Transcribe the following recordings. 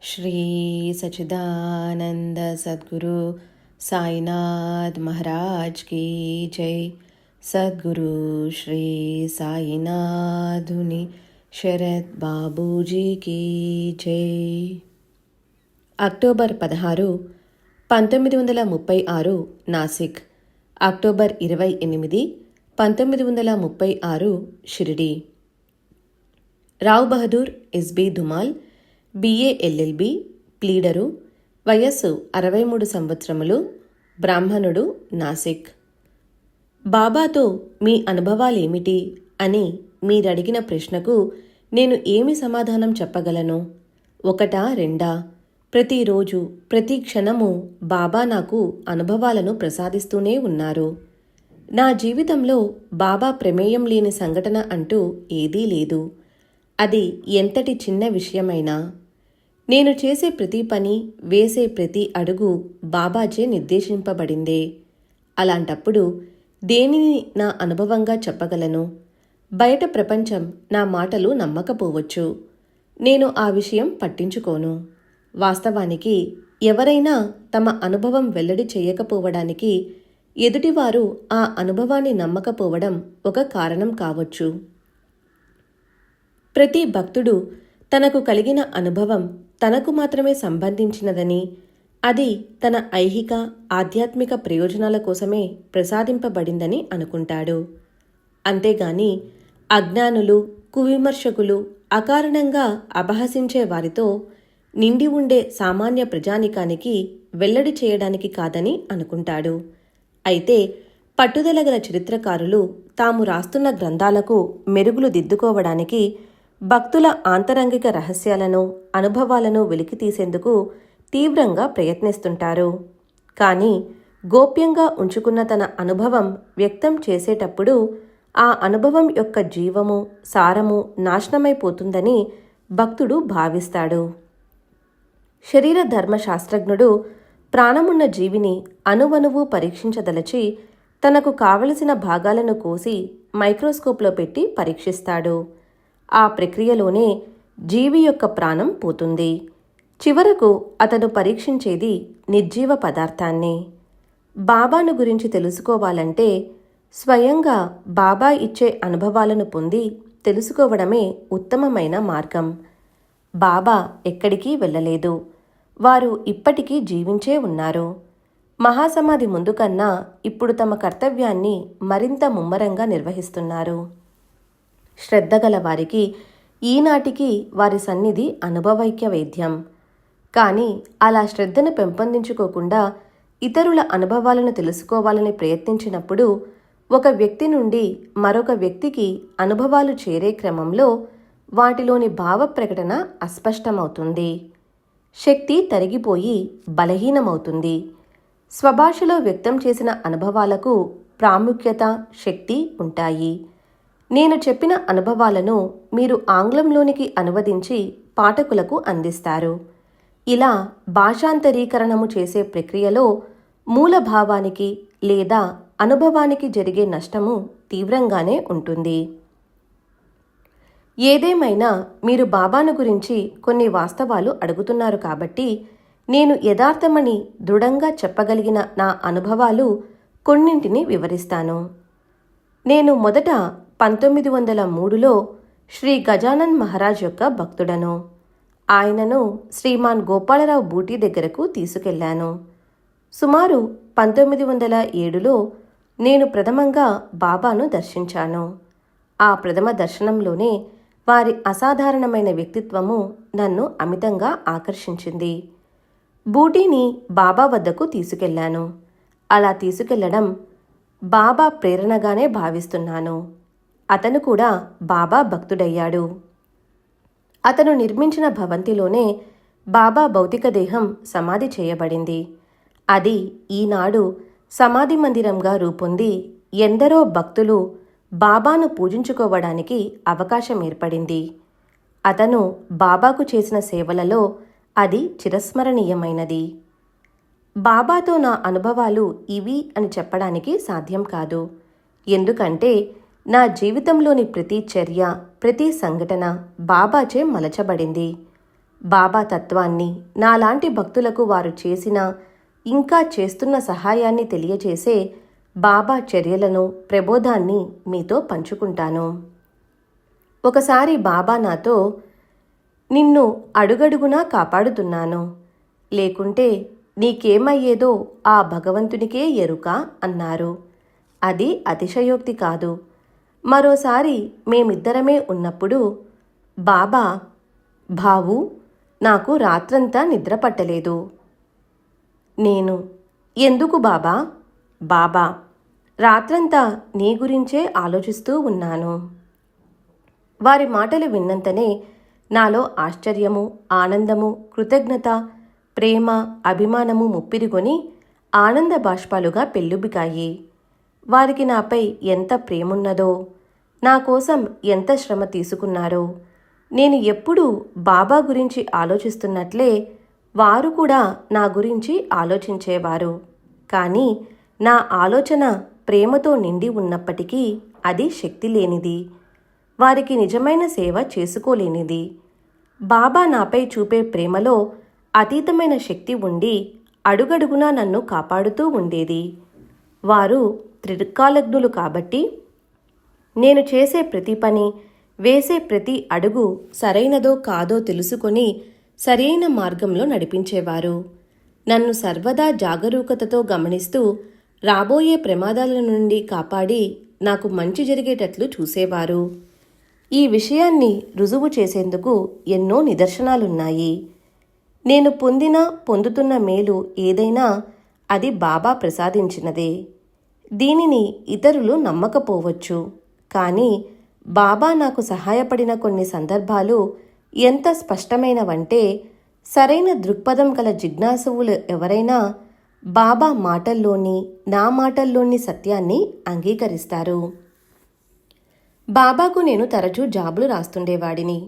श्री सच्चिदानंद सद्गुरु साईनाथ महाराज की जय। सद्गुरु श्री साईनाथुनि शरद बाबूजी की जय। October 16, 1936 Nashik. October 28, 1936 Shirdi. Rao Bahadur SB Dhumal, BA LLB, pleader, వయస్సు 63 సంవత్సరములు, బ్రాహ్మణుడు, నాసిక్. బాబాతో మీ అనుభవాలేమిటి అని మీరడిగిన ప్రశ్నకు నేను ఏమి సమాధానం చెప్పగలను? ఒకటా రెండా? ప్రతిరోజు ప్రతి క్షణము బాబా నాకు అనుభవాలను ప్రసాదిస్తూనే ఉన్నారు. నా జీవితంలో బాబా ప్రమేయం లేని సంఘటన అంటూ ఏదీ లేదు. అది ఎంతటి చిన్న విషయమైనా. నేను చేసే ప్రతి పని, వేసే ప్రతి అడుగు బాబాచే నిర్దేశింపబడిందే. అలాంటప్పుడు దేనిని నా అనుభవంగా చెప్పగలను? బయట ప్రపంచం నా మాటలు నమ్మకపోవచ్చు. నేను ఆ విషయం పట్టించుకోను. వాస్తవానికి ఎవరైనా తమ అనుభవం వెల్లడి చేయకపోవడానికి ఎదుటివారు ఆ అనుభవాన్ని నమ్మకపోవడం ఒక కారణం కావచ్చు. ప్రతి భక్తుడు తనకు కలిగిన అనుభవం తనకు మాత్రమే సంబంధించినదని, అది తన ఐహిక ఆధ్యాత్మిక ప్రయోజనాల కోసమే ప్రసాదింపబడిందని అనుకుంటాడు. అంతేగాని అజ్ఞానులు, కువిమర్శకులు, అకారణంగా అపహసించే వారితో నిండి ఉండే సామాన్య ప్రజానికానికి వెల్లడి చేయడానికి కాదని అనుకుంటాడు. అయితే పట్టుదలగల చరిత్రకారులు తాము రాస్తున్న గ్రంథాలకు మెరుగులు దిద్దుకోవడానికి భక్తుల ఆంతరంగిక రహస్యాలను, అనుభవాలను వెలికితీసేందుకు తీవ్రంగా ప్రయత్నిస్తుంటారు. కానీ గోప్యంగా ఉంచుకున్న తన అనుభవం వ్యక్తం చేసేటప్పుడు ఆ అనుభవం యొక్క జీవము, సారము నాశనమైపోతుందని భక్తుడు భావిస్తాడు. శరీర ధర్మశాస్త్రజ్ఞుడు ప్రాణమున్న జీవిని అణువణువు పరీక్షించదలచి తనకు కావలసిన భాగాలను కోసి మైక్రోస్కోప్లో పెట్టి పరీక్షిస్తాడు. ఆ ప్రక్రియలోనే జీవి యొక్క ప్రాణం పోతుంది. చివరకు అతను పరీక్షించేది నిర్జీవ పదార్థాన్ని. బాబాను గురించి తెలుసుకోవాలంటే స్వయంగా బాబా ఇచ్చే అనుభవాలను పొంది తెలుసుకోవడమే ఉత్తమమైన మార్గం. బాబా ఎక్కడికి వెళ్ళలేదు. వారు ఇప్పటికీ జీవించే ఉన్నారు. మహాసమాధి ముందు కన్నా ఇప్పుడు తమ కర్తవ్యాన్ని మరింత ముమ్మరంగా నిర్వహిస్తున్నారు. శ్రద్ధగల వారికి ఈనాటికి వారి సన్నిధి అనుభవైక్య వైద్యం. కానీ అలా శ్రద్ధను పెంపొందించుకోకుండా ఇతరుల అనుభవాలను తెలుసుకోవాలని ప్రయత్నించినప్పుడు ఒక వ్యక్తి నుండి మరొక వ్యక్తికి అనుభవాలు చేరే క్రమంలో వాటిలోని భావ ప్రకటన అస్పష్టమవుతుంది. శక్తి తరిగిపోయి బలహీనమవుతుంది. స్వభాషలో వ్యక్తం చేసిన అనుభవాలకు ప్రాముఖ్యత, శక్తి ఉంటాయి. నేను చెప్పిన అనుభవాలను మీరు ఆంగ్లంలోనికి అనువదించి పాఠకులకు అందిస్తారు. ఇలా భాషాంతరీకరణము చేసే ప్రక్రియలో మూల భావానికి లేదా అనుభవానికి జరిగే నష్టము తీవ్రంగానే ఉంటుంది. ఏదేమైనా మీరు బాబాను గురించి కొన్ని వాస్తవాలు అడుగుతున్నారు కాబట్టి నేను యథార్థమని దృఢంగా చెప్పగలిగిన నా అనుభవాలు కొన్నింటిని వివరిస్తాను. నేను మొదట 1903లో శ్రీ గజానన్ మహారాజ్ యొక్క భక్తుడను. ఆయనను శ్రీమాన్ గోపాలరావు బూటీ దగ్గరకు తీసుకెళ్లాను. సుమారు 1907లో నేను ప్రథమంగా బాబాను దర్శించాను. ఆ ప్రథమ దర్శనంలోనే వారి అసాధారణమైన వ్యక్తిత్వము నన్ను అమితంగా ఆకర్షించింది. బూటీని బాబా వద్దకు తీసుకెళ్లాను. అలా తీసుకెళ్లడం బాబా ప్రేరణగానే భావిస్తున్నాను. అతను కూడా బాబా భక్తుడయ్యాడు. అతను నిర్మించిన భవంతిలోనే బాబా భౌతిక దేహం సమాధి చేయబడింది. అది ఈనాడు సమాధి మందిరంగా రూపొంది ఎందరో భక్తులు బాబాను పూజించుకోవడానికి అవకాశం ఏర్పడింది. అతను బాబాకు చేసిన సేవలలో అది చిరస్మరణీయమైనది. బాబాతో నా అనుభవాలు ఇవి అని చెప్పడానికి సాధ్యం కాదు. ఎందుకంటే నా జీవితంలోని ప్రతి చర్య, ప్రతి సంఘటన బాబాచే మలచబడింది. బాబా తత్వాన్ని, నాలాంటి భక్తులకు వారు చేసిన ఇంకా చేస్తున్న సహాయాన్ని తెలియచేసే బాబా చర్యలను, ప్రబోధాన్ని మీతో పంచుకుంటాను. ఒకసారి బాబా నాతో, నిన్ను అడుగడుగునా కాపాడుతున్నాను, లేకుంటే నీకేమయ్యేదో ఆ భగవంతునికే ఎరుక అన్నారు. అది అతిశయోక్తి కాదు. మరోసారి మేమిద్దరమే ఉన్నప్పుడు బాబా, భావు, నాకు రాత్రంతా నిద్ర పట్టలేదు. నేను, ఎందుకు బాబా? బాబా, రాత్రంతా నీ గురించే ఆలోచిస్తూ ఉన్నాను. వారి మాటలు విన్నంతనే నాలో ఆశ్చర్యము, ఆనందము, కృతజ్ఞత, ప్రేమ, అభిమానము ముప్పిరిగొని ఆనంద బాష్పాలుగా పెల్లుబికాయి. వారికి నాపై ఎంత ప్రేమున్నదో, నా కోసం ఎంత శ్రమ తీసుకున్నారో, నేను ఎప్పుడూ బాబా గురించి ఆలోచిస్తున్నట్లే వారు కూడా నా గురించి ఆలోచించేవారు. కానీ నా ఆలోచన ప్రేమతో నిండి ఉన్నప్పటికీ అది శక్తి లేనిది, వారికి నిజమైన సేవ చేసుకోలేనిది. బాబా నాపై చూపే ప్రేమలో అతీతమైన శక్తి ఉండి అడుగడుగునా నన్ను కాపాడుతూ ఉండేది. వారు త్రికాలజ్ఞులు కాబట్టి నేను చేసే ప్రతి పని, వేసే ప్రతి అడుగు సరైనదో కాదో తెలుసుకొని సరైన మార్గంలో నడిపించేవారు. నన్ను సర్వదా జాగరూకతతో గమనిస్తూ రాబోయే ప్రమాదాల నుండి కాపాడి నాకు మంచి జరిగేటట్లు చూసేవారు. ఈ విషయాన్ని రుజువు చేసేందుకు ఎన్నో నిదర్శనాలున్నాయి. నేను పొందుతున్న మేలు ఏదైనా అది బాబా ప్రసాదించినదే. దీనిని ఇతరులు నమ్మకపోవచ్చు, కానీ బాబా నాకు సహాయపడిన కొన్ని సందర్భాలు ఎంత స్పష్టమైనవంటే, సరైన దృక్పథం గల జిజ్ఞాసువులు ఎవరైనా బాబా మాటల్లోని, నా మాటల్లోని సత్యాన్ని అంగీకరిస్తారు. బాబాకు నేను తరచూ జాబులు రాస్తుండేవాడిని.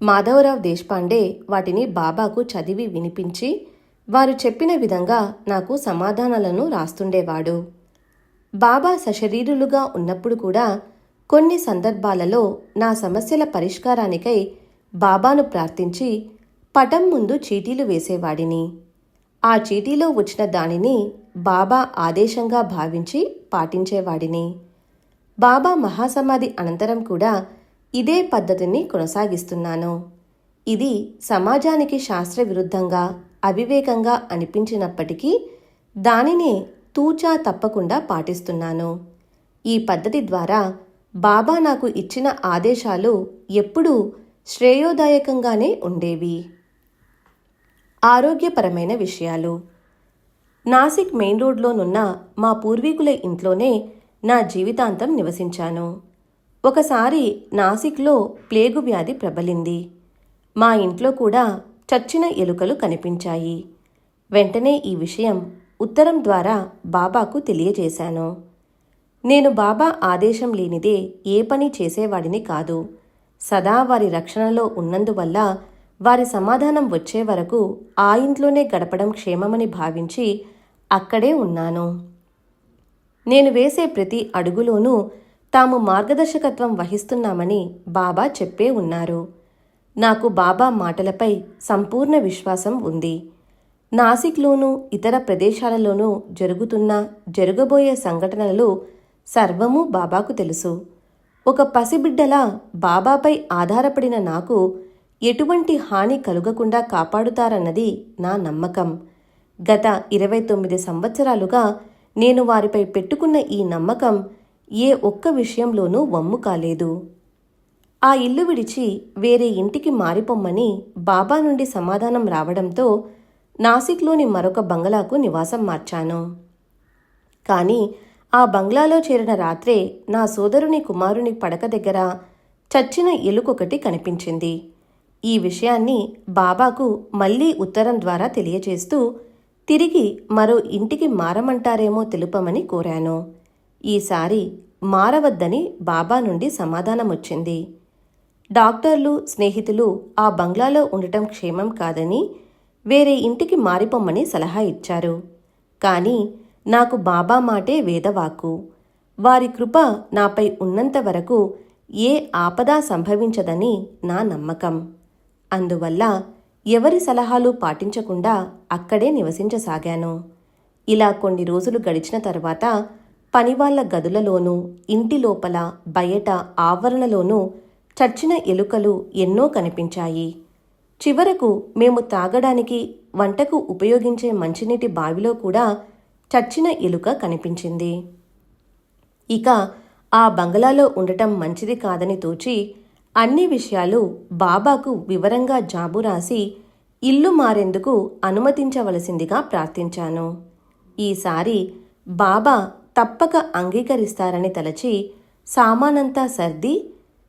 మాధవరావు దేశపాండే వాటిని బాబాకు చదివి వినిపించి వారు చెప్పిన విధంగా నాకు సమాధానాలను రాస్తుండేవాడు. బాబా సశరీరులుగా ఉన్నప్పుడు కూడా కొన్ని సందర్భాలలో నా సమస్యల పరిష్కారానికై బాబాను ప్రార్థించి పటం ముందు చీటీలు వేసేవాడిని. ఆ చీటీలో వచ్చిన దానిని బాబా ఆదేశంగా భావించి పాటించేవాడిని. బాబా మహాసమాధి అనంతరం కూడా ఇదే పద్ధతిని కొనసాగిస్తున్నాను. ఇది సమాజానికి శాస్త్ర విరుద్ధంగా, అవివేకంగా అనిపించినప్పటికీ దానినే తూచా తప్పకుండా పాటిస్తున్నాను. ఈ పద్ధతి ద్వారా బాబా నాకు ఇచ్చిన ఆదేశాలు ఎప్పుడూ శ్రేయోదాయకంగానే ఉండేవి. ఆరోగ్యపరమైన విషయాలు. నాసిక్ మెయిన్ రోడ్లోనున్న మా పూర్వీకుల ఇంట్లోనే నా జీవితాంతం నివసించాను. ఒకసారి నాసిక్లో ప్లేగు వ్యాధి ప్రబలింది. మా ఇంట్లో కూడా చచ్చిన ఎలుకలు కనిపించాయి. వెంటనే ఈ విషయం ఉత్తరం ద్వారా బాబాకు తెలియజేశాను. నేను బాబా ఆదేశం లేనిదే ఏ పని చేసేవాడిని కాదు. సదా వారి రక్షణలో ఉన్నందువల్ల వారి సమాధానం వచ్చే వరకు ఆ ఇంట్లోనే గడపడం క్షేమమని భావించి అక్కడే ఉన్నాను. నేను వేసే ప్రతి అడుగులోనూ తాము మార్గదర్శకత్వం వహిస్తున్నామని బాబా చెప్పే ఉన్నారు. నాకు బాబా మాటలపై సంపూర్ణ విశ్వాసం ఉంది. నాసిక్లోనూ ఇతర ప్రదేశాలలోనూ జరగబోయే సంఘటనలు సర్వమూ బాబాకు తెలుసు. ఒక పసిబిడ్డలా బాబాపై ఆధారపడిన నాకు ఎటువంటి హాని కలుగకుండా కాపాడుతారన్నది నా నమ్మకం. గత 29 సంవత్సరాలుగా నేను వారిపై పెట్టుకున్న ఈ నమ్మకం ఏ ఒక్క విషయంలోనూ వమ్ము కాలేదు. ఆ ఇల్లు విడిచి వేరే ఇంటికి మారిపోమ్మని బాబా నుండి సమాధానం రావడంతో నాసిక్లోని మరొక బంగళాకు నివాసం మార్చాను. కానీ ఆ బంగ్లాలో చేరిన రాత్రే నా సోదరుని కుమారుని పడక దగ్గర చచ్చిన ఎలుకొకటి కనిపించింది. ఈ విషయాన్ని బాబాకు మళ్లీ ఉత్తరం ద్వారా తెలియచేస్తూ తిరిగి మరో ఇంటికి మారమంటారేమో తెలుపమని కోరాను. ఈసారి మారవద్దని బాబా నుండి సమాధానమొచ్చింది. డాక్టర్లు, స్నేహితులు ఆ బంగ్లాలో ఉండటం క్షేమం కాదని వేరే ఇంటికి మారిపోమ్మని సలహా ఇచ్చారు. కానీ నాకు బాబా మాటే వేదవాక్కు. వారి కృప నాపై ఉన్నంత వరకు ఏ ఆపద సంభవించదని నా నమ్మకం. అందువల్ల ఎవరి సలహాలు పాటించకుండా అక్కడే నివసించసాగాను. ఇలా కొన్ని రోజులు గడిచిన తర్వాత పనివాళ్ల గదులలోనూ, ఇంటి లోపల, బయట, ఆవరణలోనూ చచ్చిన ఎలుకలు ఎన్నో కనిపించాయి. చివరకు మేము తాగడానికి, వంటకు ఉపయోగించే మంచినీటి బావిలో కూడా చచ్చిన ఎలుక కనిపించింది. ఇక ఆ బంగళాలో ఉండటం మంచిది కాదని తోచి అన్ని విషయాలు బాబాకు వివరంగా జాబు రాసి ఇల్లు మారేందుకు అనుమతించవలసిందిగా ప్రార్థించాను. ఈసారి బాబా తప్పక అంగీకరిస్తారని తలచి సామానంతా సర్ది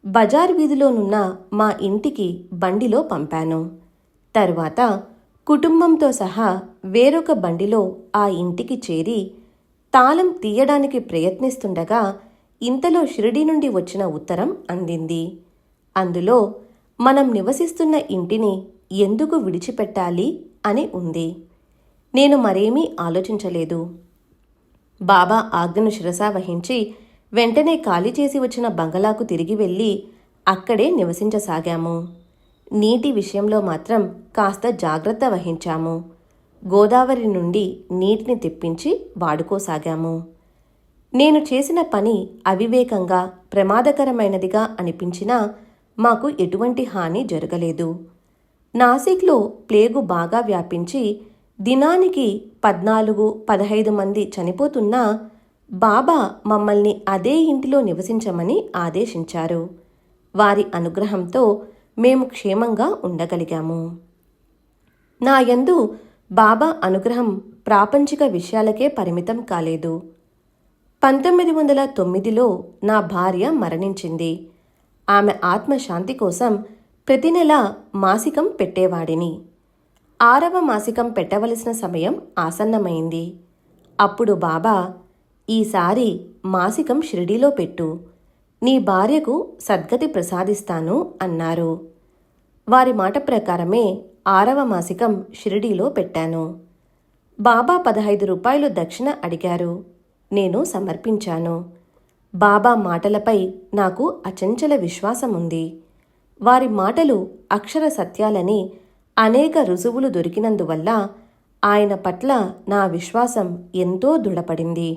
బజార్ వీధిలోనున్న మా ఇంటికి బండిలో పంపాను. తరువాత కుటుంబంతో సహా వేరొక బండిలో ఆ ఇంటికి చేరి తాళం తీయడానికి ప్రయత్నిస్తుండగా ఇంతలో షిరిడీ నుండి వచ్చిన ఉత్తరం అందింది. అందులో మనం నివసిస్తున్న ఇంటిని ఎందుకు విడిచిపెట్టాలి అని ఉంది. నేను మరేమీ ఆలోచించలేదు. బాబా ఆజ్ఞను శిరసావహించి వెంటనే ఖాళీ చేసి వచ్చిన బంగళాకు తిరిగి వెళ్ళి అక్కడే నివసించసాగాము. నీటి విషయంలో మాత్రం కాస్త జాగ్రత్త వహించాము. గోదావరి నుండి నీటిని తెప్పించి వాడుకోసాగాము. నేను చేసిన పని అవివేకంగా, ప్రమాదకరమైనదిగా అనిపించినా మాకు ఎటువంటి హాని జరగలేదు. నాసిక్లో ప్లేగు బాగా వ్యాపించి దినానికి 14-15 మంది చనిపోతున్నా బాబా మమ్మల్ని అదే ఇంటిలో నివసించమని ఆదేశించారు. వారి అనుగ్రహంతో మేము క్షేమంగా ఉండగలిగాము. నా యందు బాబా అనుగ్రహం ప్రాపంచిక విషయాలకే పరిమితం కాలేదు. 1909లో నా భార్య మరణించింది. ఆమె ఆత్మశాంతి కోసం ప్రతి నెల మాసికం పెట్టేవాడిని. 6వ మాసికం పెట్టవలసిన సమయం ఆసన్నమైంది. అప్పుడు బాబా, ఈసారి మాసికం షిరిడీలో పెట్టు, నీ భార్యకు సద్గతి ప్రసాదిస్తాను అన్నారు. వారి మాట ప్రకారమే 6వ మాసికం షిరిడీలో పెట్టాను. బాబా 15 రూపాయలు దక్షిణ అడిగారు. నేను సమర్పించాను. బాబా మాటలపై నాకు అచంచల విశ్వాసం ఉంది. వారి మాటలు అక్షర సత్యాలని అనేక రుజువులు దొరికినందువల్ల ఆయన పట్ల నా విశ్వాసం ఎంతో దృఢపడింది.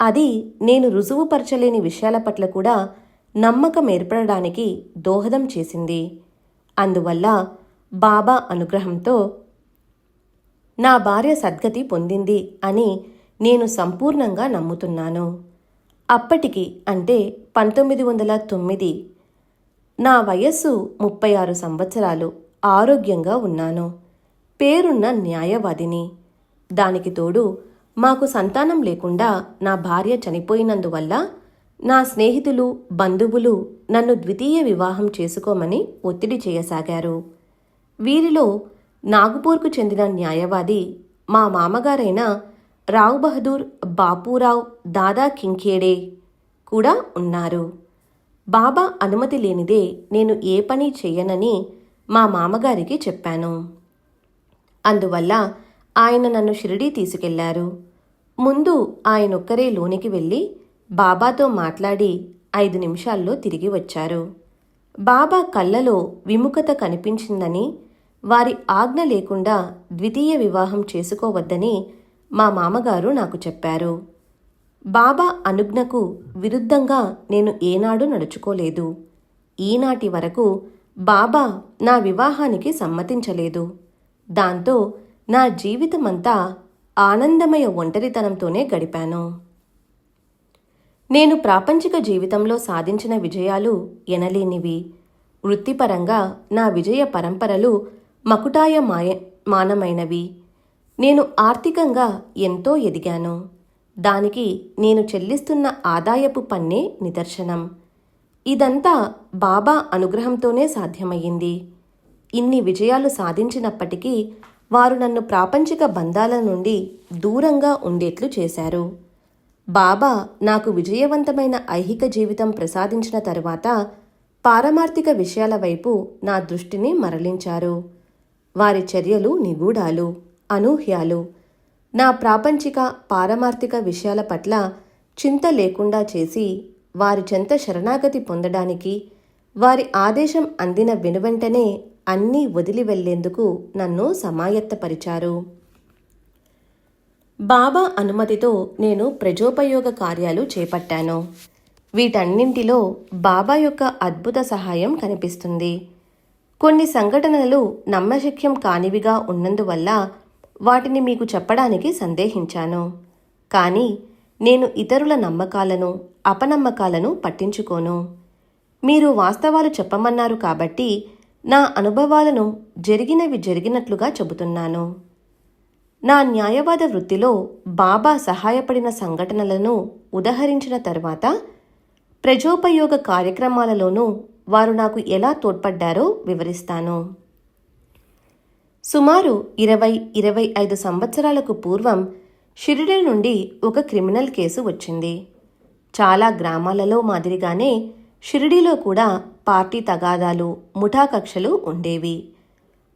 అది నేను రుజువుపరచలేని విషయాల పట్ల కూడా నమ్మకం ఏర్పడడానికి దోహదం చేసింది. అందువల్ల బాబా అనుగ్రహంతో నా భార్య సద్గతి పొందింది అని నేను సంపూర్ణంగా నమ్ముతున్నాను. అప్పటికి అంటే 1909 నా వయస్సు 36 సంవత్సరాలు. ఆరోగ్యంగా ఉన్నాను. పేరున్న న్యాయవాదిని. దానికి తోడు మాకు సంతానం లేకుండా నా భార్య చనిపోయినందువల్ల నా స్నేహితులు, బంధువులు నన్ను ద్వితీయ వివాహం చేసుకోమని ఒత్తిడి చేయసాగారు. వీరిలో నాగపూర్కు చెందిన న్యాయవాది మా మామగారైన రావ్ బహదూర్ బాపూరావ్ దాదా కింఖేడే కూడా ఉన్నారు. బాబా అనుమతి లేనిదే నేను ఏ పని చెయ్యనని మా మామగారికి చెప్పాను. అందువల్ల ఆయన నన్ను షిరిడీ తీసుకెళ్లారు. ముందు ఆయనొక్కరే లోనికి వెళ్ళి బాబాతో మాట్లాడి 5 నిమిషాల్లో తిరిగి వచ్చారు. బాబా కళ్ళలో విముఖత కనిపించిందని, వారి ఆజ్ఞ లేకుండా ద్వితీయ వివాహం చేసుకోవద్దని మా మామగారు నాకు చెప్పారు. బాబా అనుజ్ఞకు విరుద్ధంగా నేను ఏనాడు నడుచుకోలేదు. ఈనాటి వరకు బాబా నా వివాహానికి సమ్మతించలేదు. దాంతో నా జీవితమంతా ఆనందమయ ఒంటరితనంతోనే గడిపాను. నేను ప్రాపంచిక జీవితంలో సాధించిన విజయాలు ఎనలేనివి. వృత్తిపరంగా నా విజయ పరంపరలు మకుటాయమానమైనవి. నేను ఆర్థికంగా ఎంతో ఎదిగాను. దానికి నేను చెల్లిస్తున్న ఆదాయపు పన్నే నిదర్శనం. ఇదంతా బాబా అనుగ్రహంతోనే సాధ్యమయ్యింది. ఇన్ని విజయాలు సాధించినప్పటికీ వారు నన్ను ప్రాపంచిక బంధాల నుండి దూరంగా ఉండేట్లు చేశారు. బాబా నాకు విజయవంతమైన ఐహిక జీవితం ప్రసాదించిన తరువాత పారమార్థిక విషయాల వైపు నా దృష్టిని మరలించారు. వారి చర్యలు నిగూఢాలు, అనూహ్యాలు. నా ప్రాపంచిక, పారమార్థిక విషయాల పట్ల చింత లేకుండా చేసి వారి చెంత శరణాగతి పొందడానికి, వారి ఆదేశం అందిన వెనువెంటనే అన్నీ వదిలి వెళ్లేందుకు నన్ను సమాయత్తపరిచారు. బాబా అనుమతితో నేను ప్రజోపయోగ కార్యాలు చేపట్టాను. వీటన్నింటిలో బాబా యొక్క అద్భుత సహాయం కనిపిస్తుంది. కొన్ని సంఘటనలు నమ్మశక్యం కానివిగా ఉన్నందువల్ల వాటిని మీకు చెప్పడానికి సందేహించాను. కానీ నేను ఇతరుల నమ్మకాలను, అపనమ్మకాలను పట్టించుకోను. మీరు వాస్తవాలు చెప్పమన్నారు కాబట్టి నా అనుభవాలను జరిగినవి జరిగినట్లుగా చెబుతున్నాను. నా న్యాయవాద వృత్తిలో బాబా సహాయపడిన సంఘటనలను ఉదహరించిన తర్వాత ప్రజోపయోగ కార్యక్రమాలలోనూ వారు నాకు ఎలా తోడ్పడ్డారో వివరిస్తాను. సుమారు 20-25 సంవత్సరాలకు పూర్వం షిరిడీ నుండి ఒక క్రిమినల్ కేసు వచ్చింది. చాలా గ్రామాలలో మాదిరిగానే షిరిడీలో కూడా పార్టీ తగాదాలు, ముఠా కక్షలు ఉండేవి.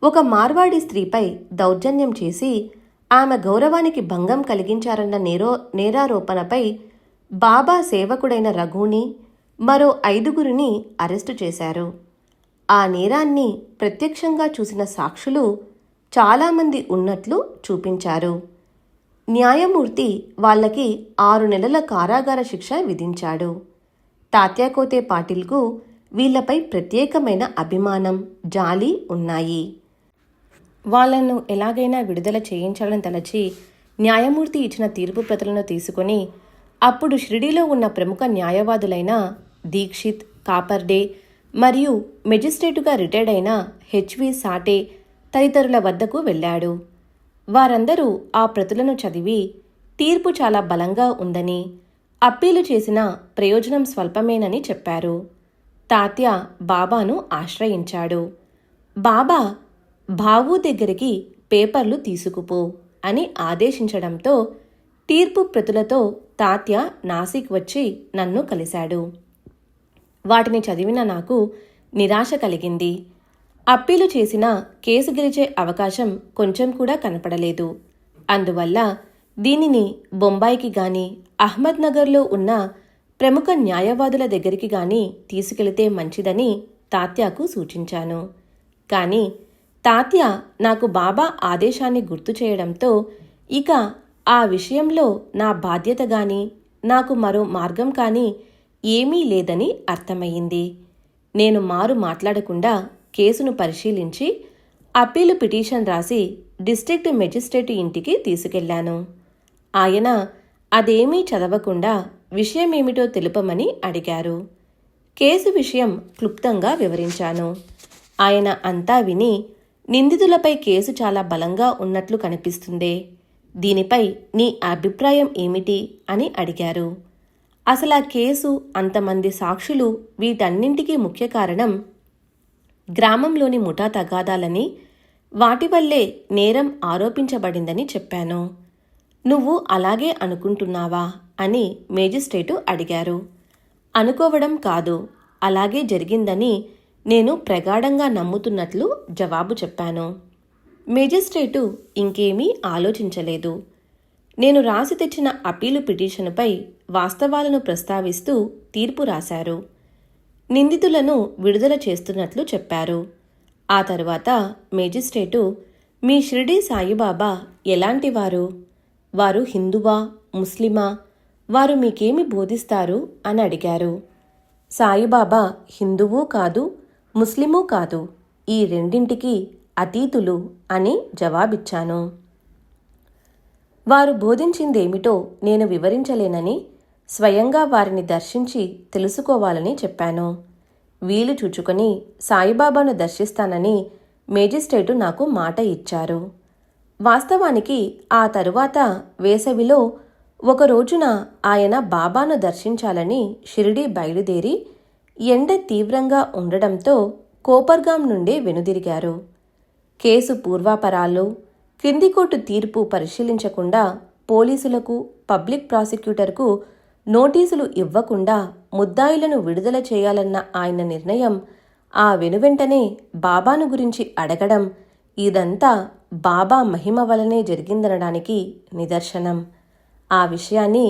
ఒక మార్వాడి స్త్రీపై దౌర్జన్యం చేసి ఆమె గౌరవానికి భంగం కలిగించారన్న నేరారోపణపై బాబా సేవకుడైన రఘుని మరో 5గురిని అరెస్టు చేశారు. ఆ నేరాన్ని ప్రత్యక్షంగా చూసిన సాక్షులు చాలామంది ఉన్నట్లు చూపించారు. న్యాయమూర్తి వాళ్ళకి 6 నెలల కారాగార శిక్ష విధించాడు. తాత్యాకోతే పాటిల్కు వీళ్లపై ప్రత్యేకమైన అభిమానం, జాలి ఉన్నాయి. వాళ్లను ఎలాగైనా విడుదల చేయించాలని తలచి న్యాయమూర్తి ఇచ్చిన తీర్పు ప్రతులను తీసుకుని అప్పుడు షిరిడీలో ఉన్న ప్రముఖ న్యాయవాదులైన దీక్షిత్, కాపర్డే మరియు మెజిస్ట్రేటుగా రిటైర్డ్ అయిన హెచ్వి సాటే తదితరుల వద్దకు వెళ్ళాడు. వారందరూ ఆ ప్రతులను చదివి తీర్పు చాలా బలంగా ఉందని, అప్పీలు చేసిన ప్రయోజనం స్వల్పమేనని చెప్పారు. తాత్య బాబాను ఆశ్రయించాడు. బాబా భావు దగ్గరికి పేపర్లు తీసుకుపో అని ఆదేశించడంతో తీర్పు ప్రతులతో తాత్య నాసిక్ వచ్చి నన్ను కలిశాడు. వాటిని చదివిన నాకు నిరాశ కలిగింది. అప్పీలు చేసిన కేసు గెలిచే అవకాశం కొంచెం కూడా కనపడలేదు. అందువల్ల దీనిని బొంబాయికి గాని, అహ్మద్ నగర్లో ఉన్న ప్రముఖ న్యాయవాదుల దగ్గరికి గాని తీసుకెళితే మంచిదని తాత్యాకు సూచించాను. కానీ తాత్య నాకు బాబా ఆదేశాన్ని గుర్తు చేయడంతో ఇక ఆ విషయంలో నా బాధ్యత గాని, నాకు మరో మార్గం కానీ ఏమీ లేదని అర్థమయ్యింది. నేను మాట్లాడకుండా కేసును పరిశీలించి అప్పీలు పిటిషన్ రాసి డిస్ట్రిక్ట్ మెజిస్ట్రేటు ఇంటికి తీసుకెళ్లాను. ఆయన అదేమీ చదవకుండా విషయమేమిటో తెలుపమని అడిగారు. కేసు విషయం క్లుప్తంగా వివరించాను. ఆయన అంతా విని, నిందితులపై కేసు చాలా బలంగా ఉన్నట్లు కనిపిస్తుందే, దీనిపై నీ అభిప్రాయం ఏమిటి అని అడిగారు. అసలు ఆ కేసు, అంతమంది సాక్షులు, వీటన్నింటికీ ముఖ్య కారణం గ్రామంలోని ముఠా తగాదాలని, వాటి వల్లే నేరం ఆరోపించబడిందని చెప్పాను. నువ్వు అలాగే అనుకుంటున్నావా అని మేజిస్ట్రేటు అడిగారు. అనుకోవడం కాదు, అలాగే జరిగిందని నేను ప్రగాఢంగా నమ్ముతున్నట్లు జవాబు చెప్పాను. మేజిస్ట్రేటు ఇంకేమీ ఆలోచించలేదు. నేను రాసి తెచ్చిన అప్పీలు పిటిషన్పై వాస్తవాలను ప్రస్తావిస్తూ తీర్పు రాశారు. నిందితులను విడుదల చేస్తున్నట్లు చెప్పారు. ఆ తర్వాత మేజిస్ట్రేటు, మీ షిరిడీ సాయిబాబా ఎలాంటివారు? వారు హిందువా, ముస్లిమా? వారు మీకేమి బోధిస్తారు అని అడిగారు. సాయిబాబా హిందువూ కాదు, ముస్లిమూ కాదు, ఈ రెండింటికి అతీతులు అని జవాబిచ్చాను. వారు బోధించిందేమిటో నేను వివరించలేనని, స్వయంగా వారిని దర్శించి తెలుసుకోవాలని చెప్పాను. వీలు చూచుకొని సాయిబాబాను దర్శిస్తానని మేజిస్ట్రేటు నాకు మాట ఇచ్చారు. వాస్తవానికి ఆ తరువాత వేసవిలో ఒక రోజున ఆయన బాబాను దర్శించాలని షిరిడీ బయలుదేరి ఎండ తీవ్రంగా ఉండడంతో కోపర్గాం నుండే వెనుదిరిగారు. కేసు పూర్వాపరాలు, క్రింది కోర్టు తీర్పు పరిశీలించకుండా పోలీసులకు, పబ్లిక్ ప్రాసిక్యూటర్కు నోటీసులు ఇవ్వకుండా ముద్దాయిలను విడుదల చేయాలన్న ఆయన నిర్ణయం, ఆ వెనువెంటనే బాబాను గురించి అడగడం, ఇదంతా బాబా మహిమ వలనే జరిగిందనడానికి నిదర్శనం. ఆ విషయాన్ని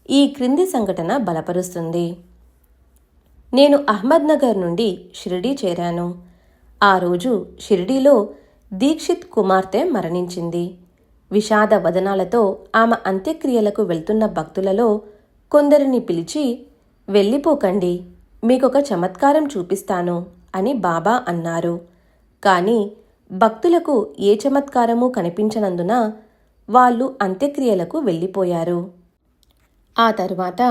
ఈ క్రింది సంఘటన బలపరుస్తుంది. నేను అహ్మద్ నగర్ నుండి షిరిడీ చేరాను. ఆ రోజు షిరిడీలో దీక్షిత్ కుమార్తె మరణించింది. విషాద వదనాలతో ఆమె అంత్యక్రియలకు వెళ్తున్న భక్తులలో కొందరిని పిలిచి, వెళ్ళిపోకండి, మీకొక చమత్కారం చూపిస్తాను అని బాబా అన్నారు. కాని భక్తులకు ఏ చమత్కారమూ కనిపించనందున వాళ్ళు అంత్యక్రియలకు వెళ్ళిపోయారు. ఆ తరువాత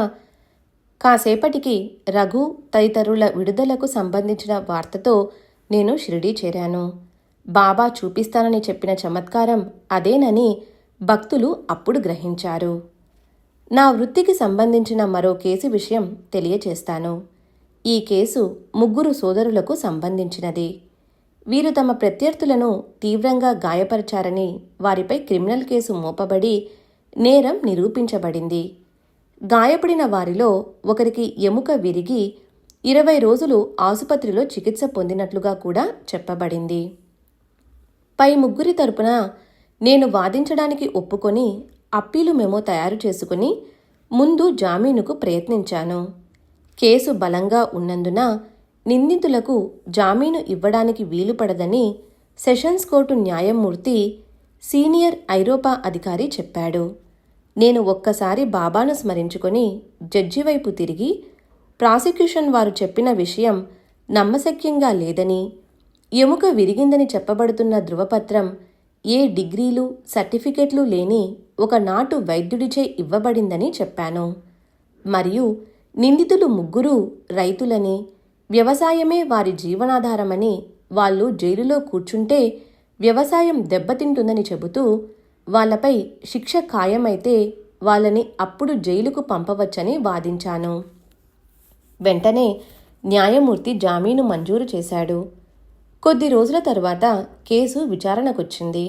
కాసేపటికి రఘు తదితరుల విడుదలకు సంబంధించిన వార్తతో నేను షిరిడీ చేరాను. బాబా చూపిస్తానని చెప్పిన చమత్కారం అదేనని భక్తులు అప్పుడు గ్రహించారు. నా వృత్తికి సంబంధించిన మరో కేసు విషయం తెలియచేస్తాను. ఈ కేసు 3 సోదరులకు సంబంధించినది. వీరు తమ ప్రత్యర్థులను తీవ్రంగా గాయపరిచారని వారిపై క్రిమినల్ కేసు మోపబడి నేరం నిరూపించబడింది. గాయపడిన వారిలో ఒకరికి ఎముక విరిగి 20 రోజులు ఆసుపత్రిలో చికిత్స పొందినట్లుగా కూడా చెప్పబడింది. పై 3 తరపున నేను వాదించడానికి ఒప్పుకొని అప్పీలు మెమో తయారు చేసుకుని ముందు జామీనుకు ప్రయత్నించాను. కేసు బలంగా ఉన్నందున నిందితులకు జామీను ఇవ్వడానికి వీలుపడదని సెషన్స్ కోర్టు న్యాయమూర్తి సీనియర్ ఐరోపా అధికారి చెప్పాడు. నేను ఒక్కసారి బాబాను స్మరించుకొని జడ్జి వైపు తిరిగి ప్రాసిక్యూషన్ వారు చెప్పిన విషయం నమ్మశక్యంగా లేదని, ఎముక విరిగిందని చెప్పబడుతున్న ధృవపత్రం ఏ డిగ్రీలు సర్టిఫికెట్లు లేని ఒక నాటు వైద్యుడిచే ఇవ్వబడిందని చెప్పాను. మరియు నిందితులు 3 రైతులని, వ్యవసాయమే వారి జీవనాధారమని వాళ్ళు జైలులో కూర్చుంటే వ్యవసాయం దెబ్బతింటుందని చెబుతూ వాళ్లపై శిక్ష ఖాయమైతే వాళ్ళని అప్పుడు జైలుకు పంపవచ్చని వాదించాను. వెంటనే న్యాయమూర్తి జామీను మంజూరు చేశాడు. కొద్ది రోజుల తరువాత కేసు విచారణకొచ్చింది.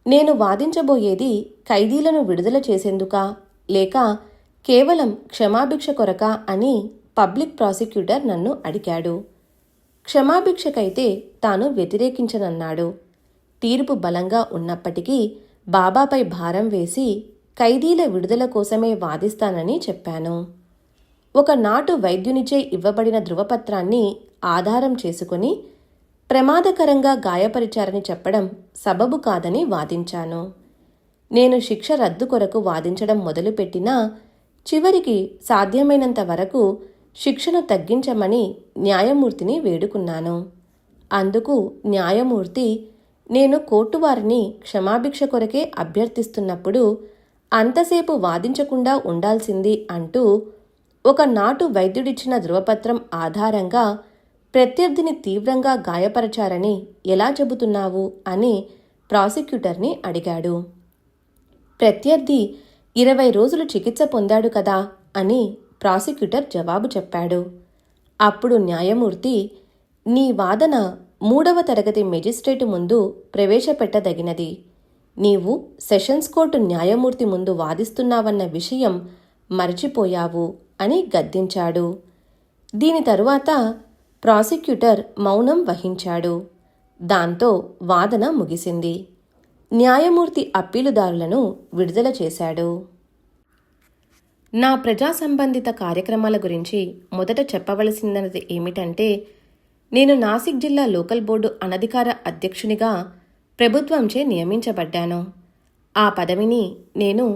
నేను వాదించబోయేది ఖైదీలను విడుదల చేసేందుకా లేక కేవలం క్షమాభిక్ష కొరకా అని పబ్లిక్ ప్రాసిక్యూటర్ నన్ను అడిగాడు. క్షమాభిక్షకైతే తాను వ్యతిరేకించనన్నాడు. తీర్పు బలంగా ఉన్నప్పటికీ బాబాపై భారం వేసి ఖైదీల విడుదల కోసమే వాదిస్తానని చెప్పాను. ఒక నాటు వైద్యునిచే ఇవ్వబడిన ధృవపత్రాన్ని ఆధారం చేసుకుని ప్రమాదకరంగా గాయపరిచారని చెప్పడం సబబు కాదని వాదించాను. నేను శిక్ష రద్దు కొరకు వాదించడం మొదలుపెట్టినా చివరికి సాధ్యమైనంత వరకు శిక్షను తగ్గించమని న్యాయమూర్తిని వేడుకున్నాను. అందుకు న్యాయమూర్తి నేను కోర్టు వారిని క్షమాభిక్ష కొరకే అభ్యర్థిస్తున్నప్పుడు అంతసేపు వాదించకుండా ఉండాల్సింది అంటూ ఒక నాటు వైద్యుడిచ్చిన ధృవపత్రం ఆధారంగా ప్రత్యర్థిని తీవ్రంగా గాయపరచారని ఎలా చెబుతున్నావు అని ప్రాసిక్యూటర్ని అడిగాడు. ప్రత్యర్థి 20 రోజులు చికిత్స పొందాడు కదా అని ప్రాసిక్యూటర్ జవాబు చెప్పాడు. అప్పుడు న్యాయమూర్తి, నీ వాదన 3వ తరగతి మెజిస్ట్రేటు ముందు ప్రవేశపెట్టదగినది. నీవు సెషన్స్ కోర్టు న్యాయమూర్తి ముందు వాదిస్తున్నావన్న విషయం మరచిపోయావు అని గద్దించాడు. దీని తరువాత ప్రాసిక్యూటర్ మౌనం వహించాడు. దాంతో వాదన ముగిసింది. న్యాయమూర్తి అప్పీలుదారులను విడుదల చేశాడు. నా ప్రజా సంబంధిత కార్యక్రమాల గురించి మొదట చెప్పవలసిందన్నది ఏమిటంటే, నేను నాసిక్ జిల్లా లోకల్ బోర్డు అనధికార అధ్యక్షునిగా ప్రభుత్వంచే నియమించబడ్డాను. ఆ పదవిని నేను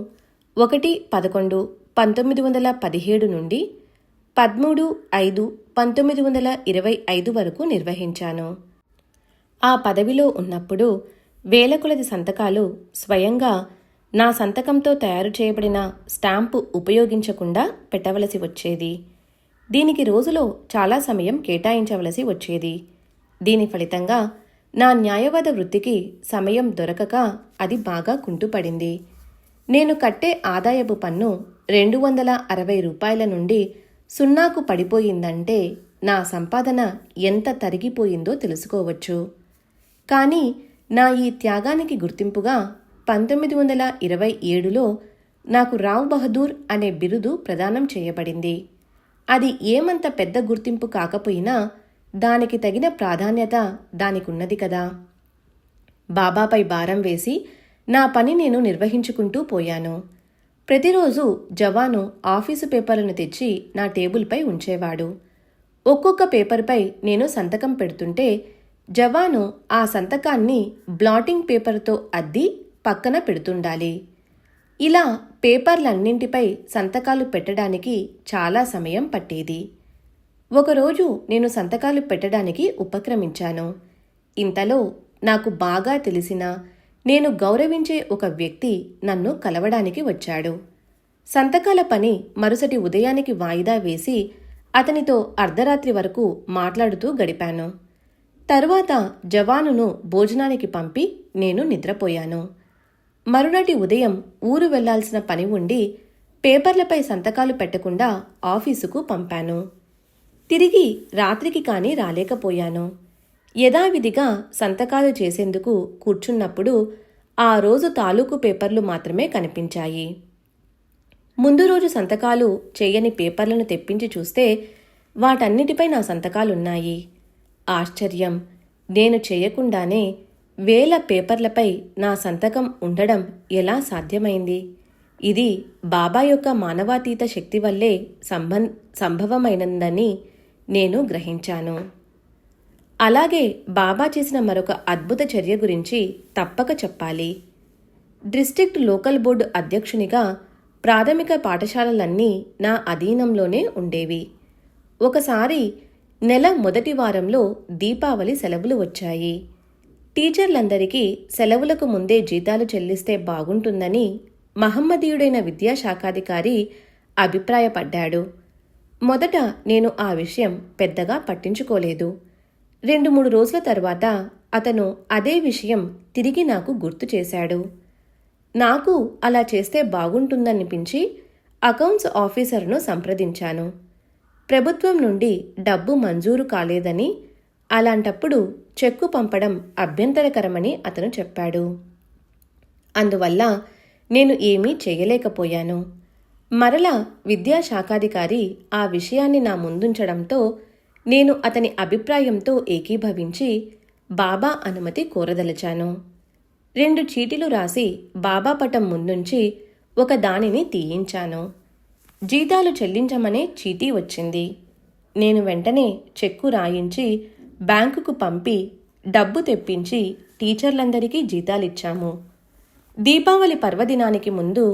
1/11/1917 నుండి 13/5/1925 వరకు నిర్వహించాను. ఆ పదవిలో ఉన్నప్పుడు వేల కొలది సంతకాలు స్వయంగా నా సంతకంతో తయారు చేయబడిన స్టాంపు ఉపయోగించకుండా పెట్టవలసి వచ్చేది. దీనికి రోజులో చాలా సమయం కేటాయించవలసి వచ్చేది. దీని ఫలితంగా నా న్యాయవాద వృత్తికి సమయం దొరకక అది బాగా కుంటుపడింది. నేను కట్టే ఆదాయపు పన్ను 260 రూపాయల నుండి 0కు పడిపోయిందంటే నా సంపాదన ఎంత తరిగిపోయిందో తెలుసుకోవచ్చు. కానీ నా ఈ త్యాగానికి గుర్తింపుగా 1927లో నాకు రావ్ బహదూర్ అనే బిరుదు ప్రదానం చేయబడింది. అది ఏమంత పెద్ద గుర్తింపు కాకపోయినా దానికి తగిన ప్రాధాన్యత దానికున్నది కదా. బాబాపై భారం వేసి నా పని నేను నిర్వహించుకుంటూ పోయాను. ప్రతిరోజు జవాను ఆఫీసు పేపర్లను తెచ్చి నా టేబుల్పై ఉంచేవాడు. ఒక్కొక్క పేపర్పై నేను సంతకం పెడుతుంటే జవాను ఆ సంతకాన్ని బ్లాటింగ్ పేపర్తో అద్ది పక్కన పెడుతుండాలి. ఇలా పేపర్లన్నింటిపై సంతకాలు పెట్టడానికి చాలా సమయం పట్టేది. ఒకరోజు నేను సంతకాలు పెట్టడానికి ఉపక్రమించాను. ఇంతలో నాకు బాగా తెలిసిన, నేను గౌరవించే ఒక వ్యక్తి నన్ను కలవడానికి వచ్చాడు. సంతకాల పని మరుసటి ఉదయానికి వాయిదా వేసి అతనితో అర్ధరాత్రి వరకు మాట్లాడుతూ గడిపాను. తరువాత జవానును భోజనానికి పంపి నేను నిద్రపోయాను. మరునాటి ఉదయం ఊరు వెళ్లాల్సిన పని ఉండి పేపర్లపై సంతకాలు పెట్టకుండా ఆఫీసుకు పంపాను. తిరిగి రాత్రికి కానీ రాలేకపోయాను. యథావిధిగా సంతకాలు చేసేందుకు కూర్చున్నప్పుడు ఆ రోజు తాలూకు పేపర్లు మాత్రమే కనిపించాయి. ముందు రోజు సంతకాలు చేయని పేపర్లను తెప్పించి చూస్తే వాటన్నిటిపై నా సంతకాలున్నాయి. ఆశ్చర్యం! నేను చేయకుండానే వేల పేపర్లపై నా సంతకం ఉండడం ఎలా సాధ్యమైంది? ఇది బాబా యొక్క మానవాతీత శక్తి వల్లే సంభవమైనందని నేను గ్రహించాను. అలాగే బాబా చేసిన మరొక అద్భుత చర్య గురించి తప్పక చెప్పాలి. డిస్ట్రిక్ట్ లోకల్ బోర్డు అధ్యక్షునిగా ప్రాథమిక పాఠశాలలన్నీ నా అధీనంలోనే ఉండేవి. ఒకసారి నెల మొదటి వారంలో దీపావళి సెలవులు వచ్చాయి. టీచర్లందరికీ సెలవులకు ముందే జీతాలు చెల్లిస్తే బాగుంటుందని మహమ్మదీయుడైన విద్యాశాఖాధికారి అభిప్రాయపడ్డాడు. మొదట నేను ఆ విషయం పెద్దగా పట్టించుకోలేదు. 2-3 రోజుల తర్వాత అతను అదే విషయం తిరిగి నాకు గుర్తు చేశాడు. నాకు అలా చేస్తే బాగుంటుందనిపించి అకౌంట్స్ ఆఫీసర్ను సంప్రదించాను. ప్రభుత్వం నుండి డబ్బు మంజూరు కాలేదని, అలాంటప్పుడు చెక్కు పంపడం అభ్యంతరకరమని అతను చెప్పాడు. అందువల్ల నేను ఏమీ చేయలేకపోయాను. మరలా విద్యాశాఖాధికారి ఆ విషయాన్ని నా ముందుంచడంతో నేను అతని అభిప్రాయంతో ఏకీభవించి బాబా అనుమతి కోరదలిచాను. 2 చీటీలు రాసి బాబా పటం ముందుంచి ఒక దానిని తీయించాను. జీతాలు చెల్లించమనే చీటీ వచ్చింది. నేను వెంటనే చెక్కు రాయించి బ్యాంకుకు పంపి డబ్బు తెప్పించి టీచర్లందరికీ జీతాలిచ్చాము. దీపావళి పర్వదినానికి ముందు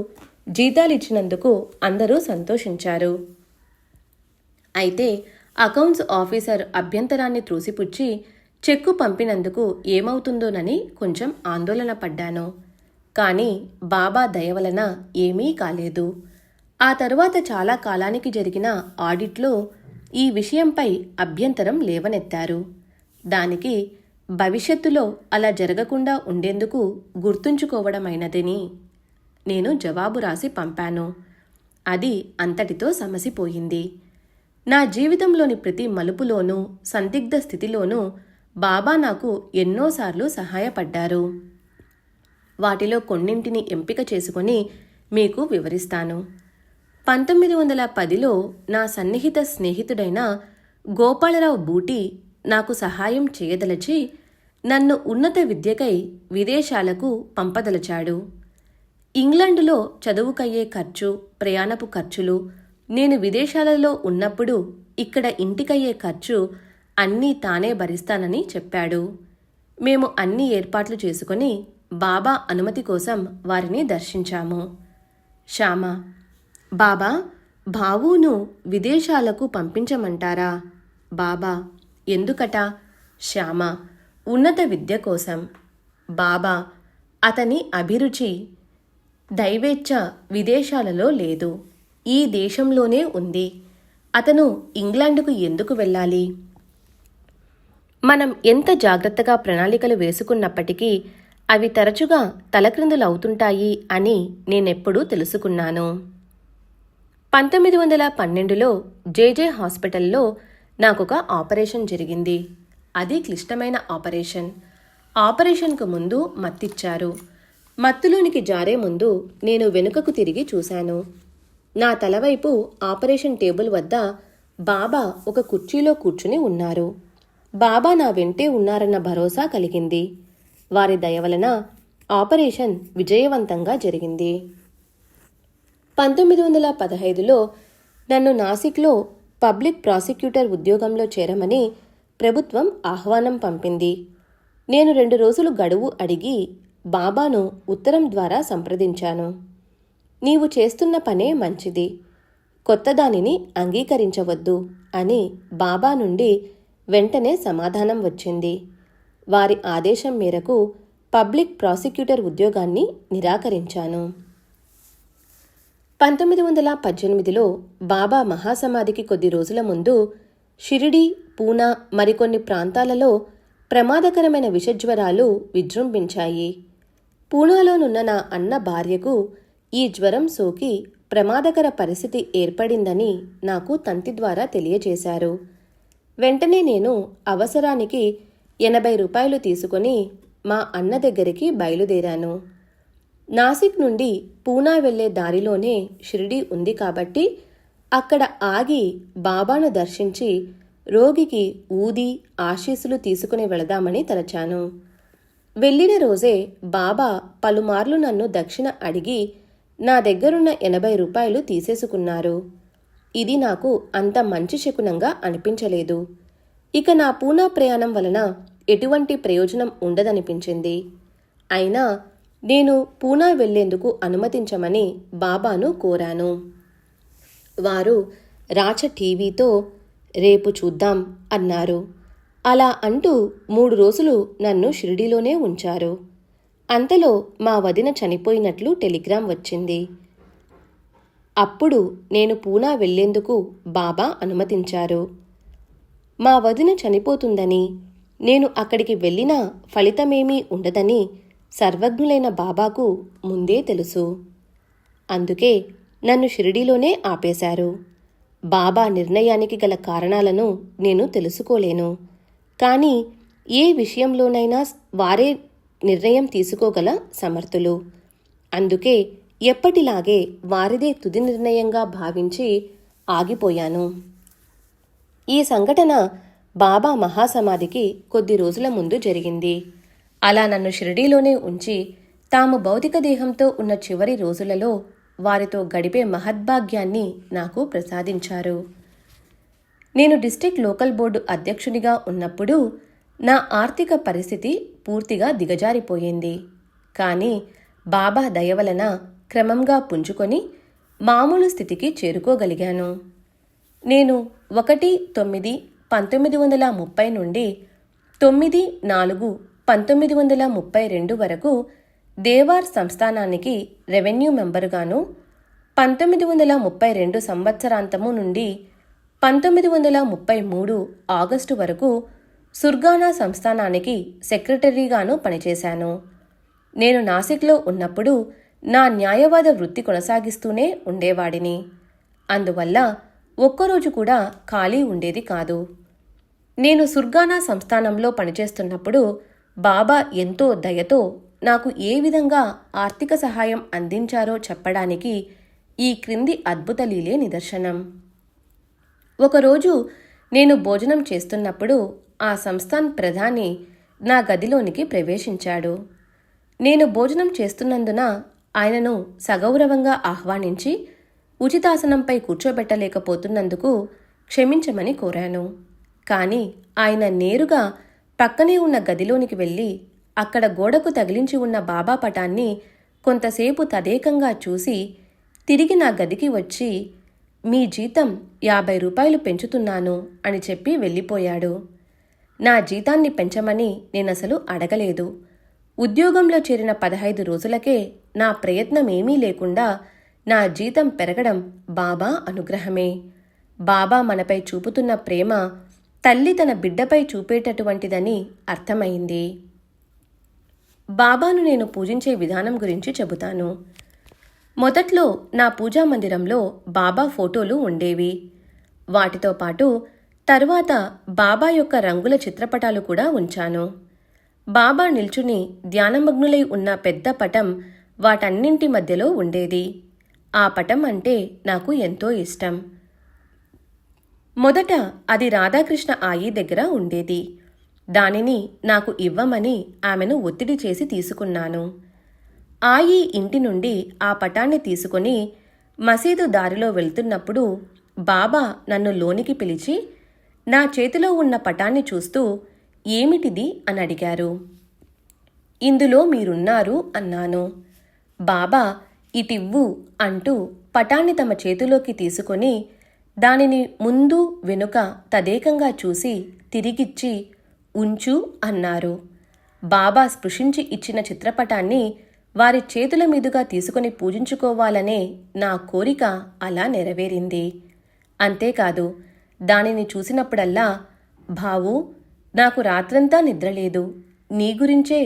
జీతాలిచ్చినందుకు అందరూ సంతోషించారు. అయితే అకౌంట్స్ ఆఫీసర్ అభ్యంతరాన్ని త్రోసిపుచ్చి చెక్కు పంపినందుకు ఏమవుతుందోనని కొంచెం ఆందోళన పడ్డాను. కానీ బాబా దయ వలన ఏమీ కాలేదు. ఆ తరువాత చాలా కాలానికి జరిగిన ఆడిట్లో ఈ విషయంపై అభ్యంతరం లేవనెత్తారు. దానికి భవిష్యత్తులో అలా జరగకుండా ఉండేందుకు గుర్తుంచుకోవడమైనదని నేను జవాబు రాసి పంపాను. అది అంతటితో సమసిపోయింది. నా జీవితంలోని ప్రతి మలుపులోనూ, సందిగ్ధ స్థితిలోనూ బాబా నాకు ఎన్నోసార్లు సహాయపడ్డారు. వాటిలో కొన్నింటిని ఎంపిక చేసుకొని మీకు వివరిస్తాను. 1910లో నా సన్నిహిత స్నేహితుడైన గోపాలరావు బూటి నాకు సహాయం చేయదలచి నన్ను ఉన్నత విద్యకై విదేశాలకు పంపదలచాడు. ఇంగ్లండులో చదువుకయ్యే ఖర్చు, ప్రయాణపు ఖర్చులు, నేను విదేశాలలో ఉన్నప్పుడు ఇక్కడ ఇంటికయ్యే ఖర్చు అన్నీ తానే భరిస్తానని చెప్పాడు. మేము అన్ని ఏర్పాట్లు చేసుకుని బాబా అనుమతి కోసం వారిని దర్శించాము. శ్యామ: బాబా, భావును విదేశాలకు పంపించమంటారా? బాబా: ఎందుకట? శ్యామ: ఉన్నత విద్య కోసం. బాబా: అతని అభిరుచి దైవేచ్ఛ విదేశాలలో లేదు, ఈ దేశంలోనే ఉంది. అతను ఇంగ్లాండుకు ఎందుకు వెళ్ళాలి? మనం ఎంత జాగ్రత్తగా ప్రణాళికలు వేసుకున్నప్పటికీ అవి తరచుగా తలక్రిందులవుతుంటాయి అని నేనెప్పుడూ తెలుసుకున్నాను. 1912లో జేజే హాస్పిటల్లో నాకొక ఆపరేషన్ జరిగింది. అది క్లిష్టమైన ఆపరేషన్. ఆపరేషన్కు ముందు మత్తిచ్చారు. మత్తులోనికి జారే ముందు నేను వెనుకకు తిరిగి చూశాను. నా తలవైపు ఆపరేషన్ టేబుల్ వద్ద బాబా ఒక కుర్చీలో కూర్చుని ఉన్నారు. బాబా నా వెంటే ఉన్నారన్న భరోసా కలిగింది. వారి దయవలన ఆపరేషన్ విజయవంతంగా జరిగింది. 1915లో నన్ను నాసిక్లో పబ్లిక్ ప్రాసిక్యూటర్ ఉద్యోగంలో చేరమని ప్రభుత్వం ఆహ్వానం పంపింది. నేను 2 రోజులు గడువు అడిగి బాబాను ఉత్తరం ద్వారా సంప్రదించాను. నీవు చేస్తున్న పనే మంచిది, కొత్తదానిని అంగీకరించవద్దు అని బాబా నుండి వెంటనే సమాధానం వచ్చింది. వారి ఆదేశం మేరకు పబ్లిక్ ప్రాసిక్యూటర్ ఉద్యోగాన్ని నిరాకరించాను. 1918లో బాబా మహాసమాధికి కొద్ది రోజుల ముందు షిరిడి, పూనా మరికొన్ని ప్రాంతాలలో ప్రమాదకరమైన విషజ్వరాలు విజృంభించాయి. పూనాలోనున్న నా అన్న భార్యకు ఈ జ్వరం సోకి ప్రమాదకర పరిస్థితి ఏర్పడిందని నాకు తంతి ద్వారా తెలియజేశారు. వెంటనే నేను అవసరానికి 80 రూపాయలు తీసుకొని మా అన్న దగ్గరికి బయలుదేరాను. నాసిక్ నుండి పూనా వెళ్లే దారిలోనే షిరిడి ఉంది కాబట్టి అక్కడ ఆగి బాబాను దర్శించి రోగికి ఊది ఆశీస్సులు తీసుకుని వెళదామని తలచాను. వెళ్ళిన రోజే బాబా పలుమార్లు నన్ను దక్షిణ అడిగి నా దగ్గరున్న 80 రూపాయలు తీసేసుకున్నారు. ఇది నాకు అంత మంచి శకునంగా అనిపించలేదు. ఇక నా పూనా ప్రయాణం వలన ఎటువంటి ప్రయోజనం ఉండదనిపించింది. అయినా నేను పూనా వెళ్లేందుకు అనుమతించమని బాబాను కోరాను. వారు రాచ టీవీతో రేపు చూద్దాం అన్నారు. అలా అంటూ 3 రోజులు నన్ను షిరిడీలోనే ఉంచారు. అంతలో మా వదిన చనిపోయినట్లు టెలిగ్రాం వచ్చింది. అప్పుడు నేను పూనా వెళ్లేందుకు బాబా అనుమతించారు. మా వదిన చనిపోతుందని, నేను అక్కడికి వెళ్ళినా ఫలితమేమీ ఉండదని సర్వజ్ఞులైన బాబాకు ముందే తెలుసు. అందుకే నన్ను షిరిడీలోనే ఆపేశారు. బాబా నిర్ణయానికి గల కారణాలను నేను తెలుసుకోలేను. కానీ ఏ విషయంలోనైనా వారే నిర్ణయం తీసుకోగల సమర్థులు. అందుకే ఎప్పటిలాగే వారిదే తుది నిర్ణయంగా భావించి ఆగిపోయాను. ఈ సంఘటన బాబా మహాసమాధికి కొద్ది రోజుల ముందు జరిగింది. అలా నన్ను షిరిడీలోనే ఉంచి తాము భౌతిక దేహంతో ఉన్న చివరి రోజులలో వారితో గడిపే మహద్భాగ్యాన్ని నాకు ప్రసాదించారు. నేను డిస్ట్రిక్ట్ లోకల్ బోర్డు అధ్యక్షునిగా ఉన్నప్పుడు నా ఆర్థిక పరిస్థితి పూర్తిగా దిగజారిపోయింది. కానీ బాబా దయ వలన క్రమంగా పుంజుకొని మామూలు స్థితికి చేరుకోగలిగాను. నేను 1/9/1930 నుండి 9/4/1932 వరకు దేవార్ సంస్థానానికి రెవెన్యూ మెంబరుగాను, 1932 సంవత్సరాంతము నుండి 1933 ఆగస్టు వరకు సుర్గానా సంస్థానానికి సెక్రటరీగాను పనిచేశాను. నేను నాసిక్లో ఉన్నప్పుడు నా న్యాయవాద వృత్తి కొనసాగిస్తూనే ఉండేవాడిని. అందువల్ల ఒక్కరోజు కూడా ఖాళీ ఉండేది కాదు. నేను సుర్గానా సంస్థానంలో పనిచేస్తున్నప్పుడు బాబా ఎంతో దయతో నాకు ఏ విధంగా ఆర్థిక సహాయం అందించారో చెప్పడానికి ఈ క్రింది అద్భుత లీలే నిదర్శనం. ఒకరోజు నేను భోజనం చేస్తున్నప్పుడు ఆ సంస్థాన్ ప్రధాని నా గదిలోనికి ప్రవేశించాడు. నేను భోజనం చేస్తున్నందున ఆయనను సగౌరవంగా ఆహ్వానించి ఉచితాసనంపై కూర్చోబెట్టలేకపోతున్నందుకు క్షమించమని కోరాను. కానీ ఆయన నేరుగా పక్కనే ఉన్న గదిలోనికి వెళ్ళి అక్కడ గోడకు తగిలించి ఉన్న బాబా పటాన్ని కొంతసేపు తదేకంగా చూసి తిరిగి నా గదికి వచ్చి, మీ జీతం 50 రూపాయలు పెంచుతున్నాను అని చెప్పి వెళ్ళిపోయాడు. నా జీతాన్ని పెంచమని నేనసలు అడగలేదు. ఉద్యోగంలో చేరిన 15 రోజులకే నా ప్రయత్నమేమీ లేకుండా నా జీతం పెరగడం బాబా అనుగ్రహమే. బాబా మనపై చూపుతున్న ప్రేమ తల్లి తన బిడ్డపై చూపేటటువంటిదని అర్థమైంది. బాబాను నేను పూజించే విధానం గురించి చెబుతాను. మొదట్లో నా పూజా మందిరంలో బాబా ఫోటోలు ఉండేవి. వాటితో పాటు తరువాత బాబా యొక్క రంగుల చిత్రపటాలు కూడా ఉంచాను. బాబా నిల్చుని ధ్యానమగ్నులై ఉన్న పెద్ద పటం వాటన్నింటి మధ్యలో ఉండేది. ఆ పటం అంటే నాకు ఎంతో ఇష్టం. మొదట అది రాధాకృష్ణ ఆయి దగ్గర ఉండేది. దానిని నాకు ఇవ్వమని ఆమెను ఒత్తిడి చేసి తీసుకున్నాను. ఆయి ఇంటి నుండి ఆ పటాన్ని తీసుకుని మసీదు దారిలో వెళ్తున్నప్పుడు బాబా నన్ను లోనికి పిలిచి, నా చేతిలో ఉన్న పటాన్ని చూస్తూ ఏమిటిది అని అడిగారు. ఇందులో మీరున్నారు అన్నాను. బాబా ఇటివ్వు అంటూ పటాన్ని తమ చేతిలోకి తీసుకొని దానిని ముందు వెనుక తదేకంగా చూసి తిరిగిచ్చి ఉంచు అన్నారు. బాబా స్పృశించి ఇచ్చిన చిత్రపటాన్ని వారి చేతుల మీదుగా తీసుకుని పూజించుకోవాలనే నా కోరిక అలా నెరవేరింది. అంతేకాదు, దానిని చూసినప్పుడల్లా భావు, నాకు రాత్రంతా నిద్రలేదు, నీ గురించే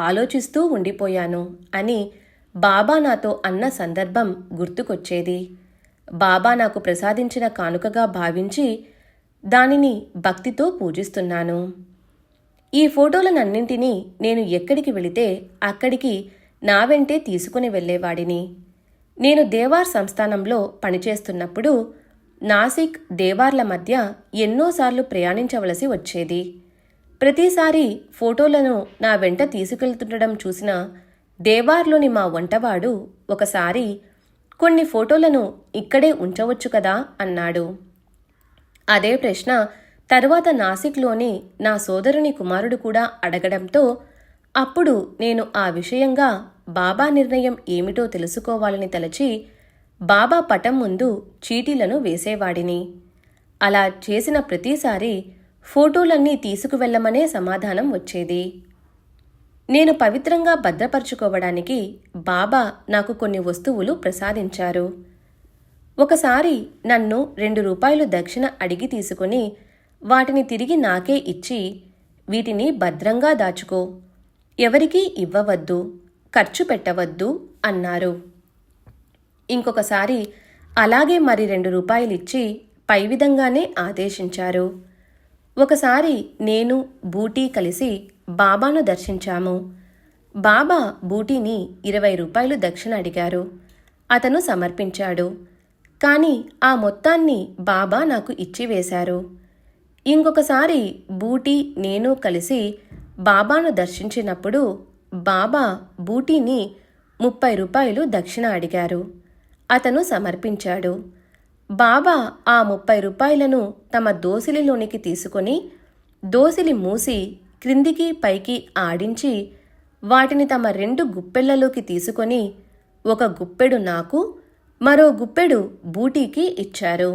ఆలోచిస్తూ ఉండిపోయాను అని బాబా నాతో అన్న సందర్భం గుర్తుకొచ్చేది. బాబా నాకు ప్రసాదించిన కానుకగా భావించి దానిని భక్తితో పూజిస్తున్నాను. ఈ ఫోటోలనన్నింటినీ నేను ఎక్కడికి వెళితే అక్కడికి నా వెంటే తీసుకుని వెళ్ళేవాడిని. నేను దేవార్ సంస్థానంలో పనిచేస్తున్నప్పుడు నాసిక్, దేవార్ల మధ్య ఎన్నోసార్లు ప్రయాణించవలసి వచ్చేది. ప్రతిసారి ఫోటోలను నా వెంట తీసుకెళ్తుండడం చూసిన దేవార్లోని మా వంటవాడు ఒకసారి కొన్ని ఫోటోలను ఇక్కడే ఉంచవచ్చు కదా అన్నాడు. అదే ప్రశ్న తరువాత నాసిక్లోని నా సోదరుని కుమారుడు కూడా అడగడంతో అప్పుడు నేను ఆ విషయంగా బాబా నిర్ణయం ఏమిటో తెలుసుకోవాలని తలచి బాబా పటం ముందు చీటీలను వేసేవాడిని. అలా చేసిన ప్రతిసారి ఫోటోలన్నీ తీసుకువెళ్లమనే సమాధానం వచ్చేది. నేను పవిత్రంగా భద్రపరుచుకోవడానికి బాబా నాకు కొన్ని వస్తువులు ప్రసాదించారు. ఒకసారి నన్ను 2 రూపాయలు దక్షిణ అడిగి తీసుకుని వాటిని తిరిగి నాకే ఇచ్చి, వీటిని భద్రంగా దాచుకో, ఎవరికీ ఇవ్వవద్దు, ఖర్చు పెట్టవద్దు అన్నారు. ఇంకొకసారి అలాగే మరి 2 రూపాయలిచ్చి పై విధంగానే ఆదేశించారు. ఒకసారి నేను బూటీ కలిసి బాబాను దర్శించాము. బాబా బూటీని 20 రూపాయలు దక్షిణ అడిగారు. అతను సమర్పించాడు. కానీ ఆ మొత్తాన్ని బాబా నాకు ఇచ్చివేశారు. ఇంకొకసారి బూటీ నేను కలిసి బాబాను దర్శించినప్పుడు బాబా బూటీని 30 రూపాయలు దక్షిణ అడిగారు. అతను సమర్పించాడు. బాబా ఆ 30 రూపాయలను తమ దోసిలిలోనికి తీసుకొని దోసిలి మూసి క్రిందికి పైకి ఆడించి వాటిని తమ 2 గుప్పెళ్లలోకి తీసుకొని ఒక గుప్పెడు నాకు, మరో గుప్పెడు బూటీకి ఇచ్చారు.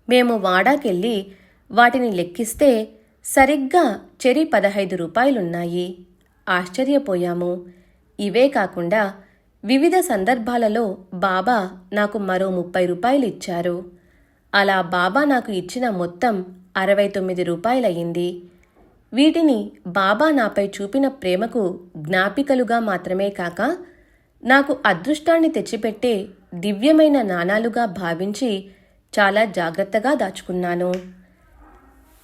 మేము వాడాకెళ్ళి వాటిని లెక్కిస్తే సరిగ్గా చెరి 15 రూపాయలున్నాయి. ఆశ్చర్యపోయాము. ఇవే కాకుండా వివిధ సందర్భాలలో బాబా నాకు మరో 30 రూపాయలు ఇచ్చారు. అలా బాబా నాకు ఇచ్చిన మొత్తం 69 రూపాయలయ్యింది. వీటిని బాబా నాపై చూపిన ప్రేమకు జ్ఞాపికలుగా మాత్రమే కాక నాకు అదృష్టాన్ని తెచ్చిపెట్టే దివ్యమైన నాణాలుగా భావించి చాలా జాగ్రత్తగా దాచుకున్నాను.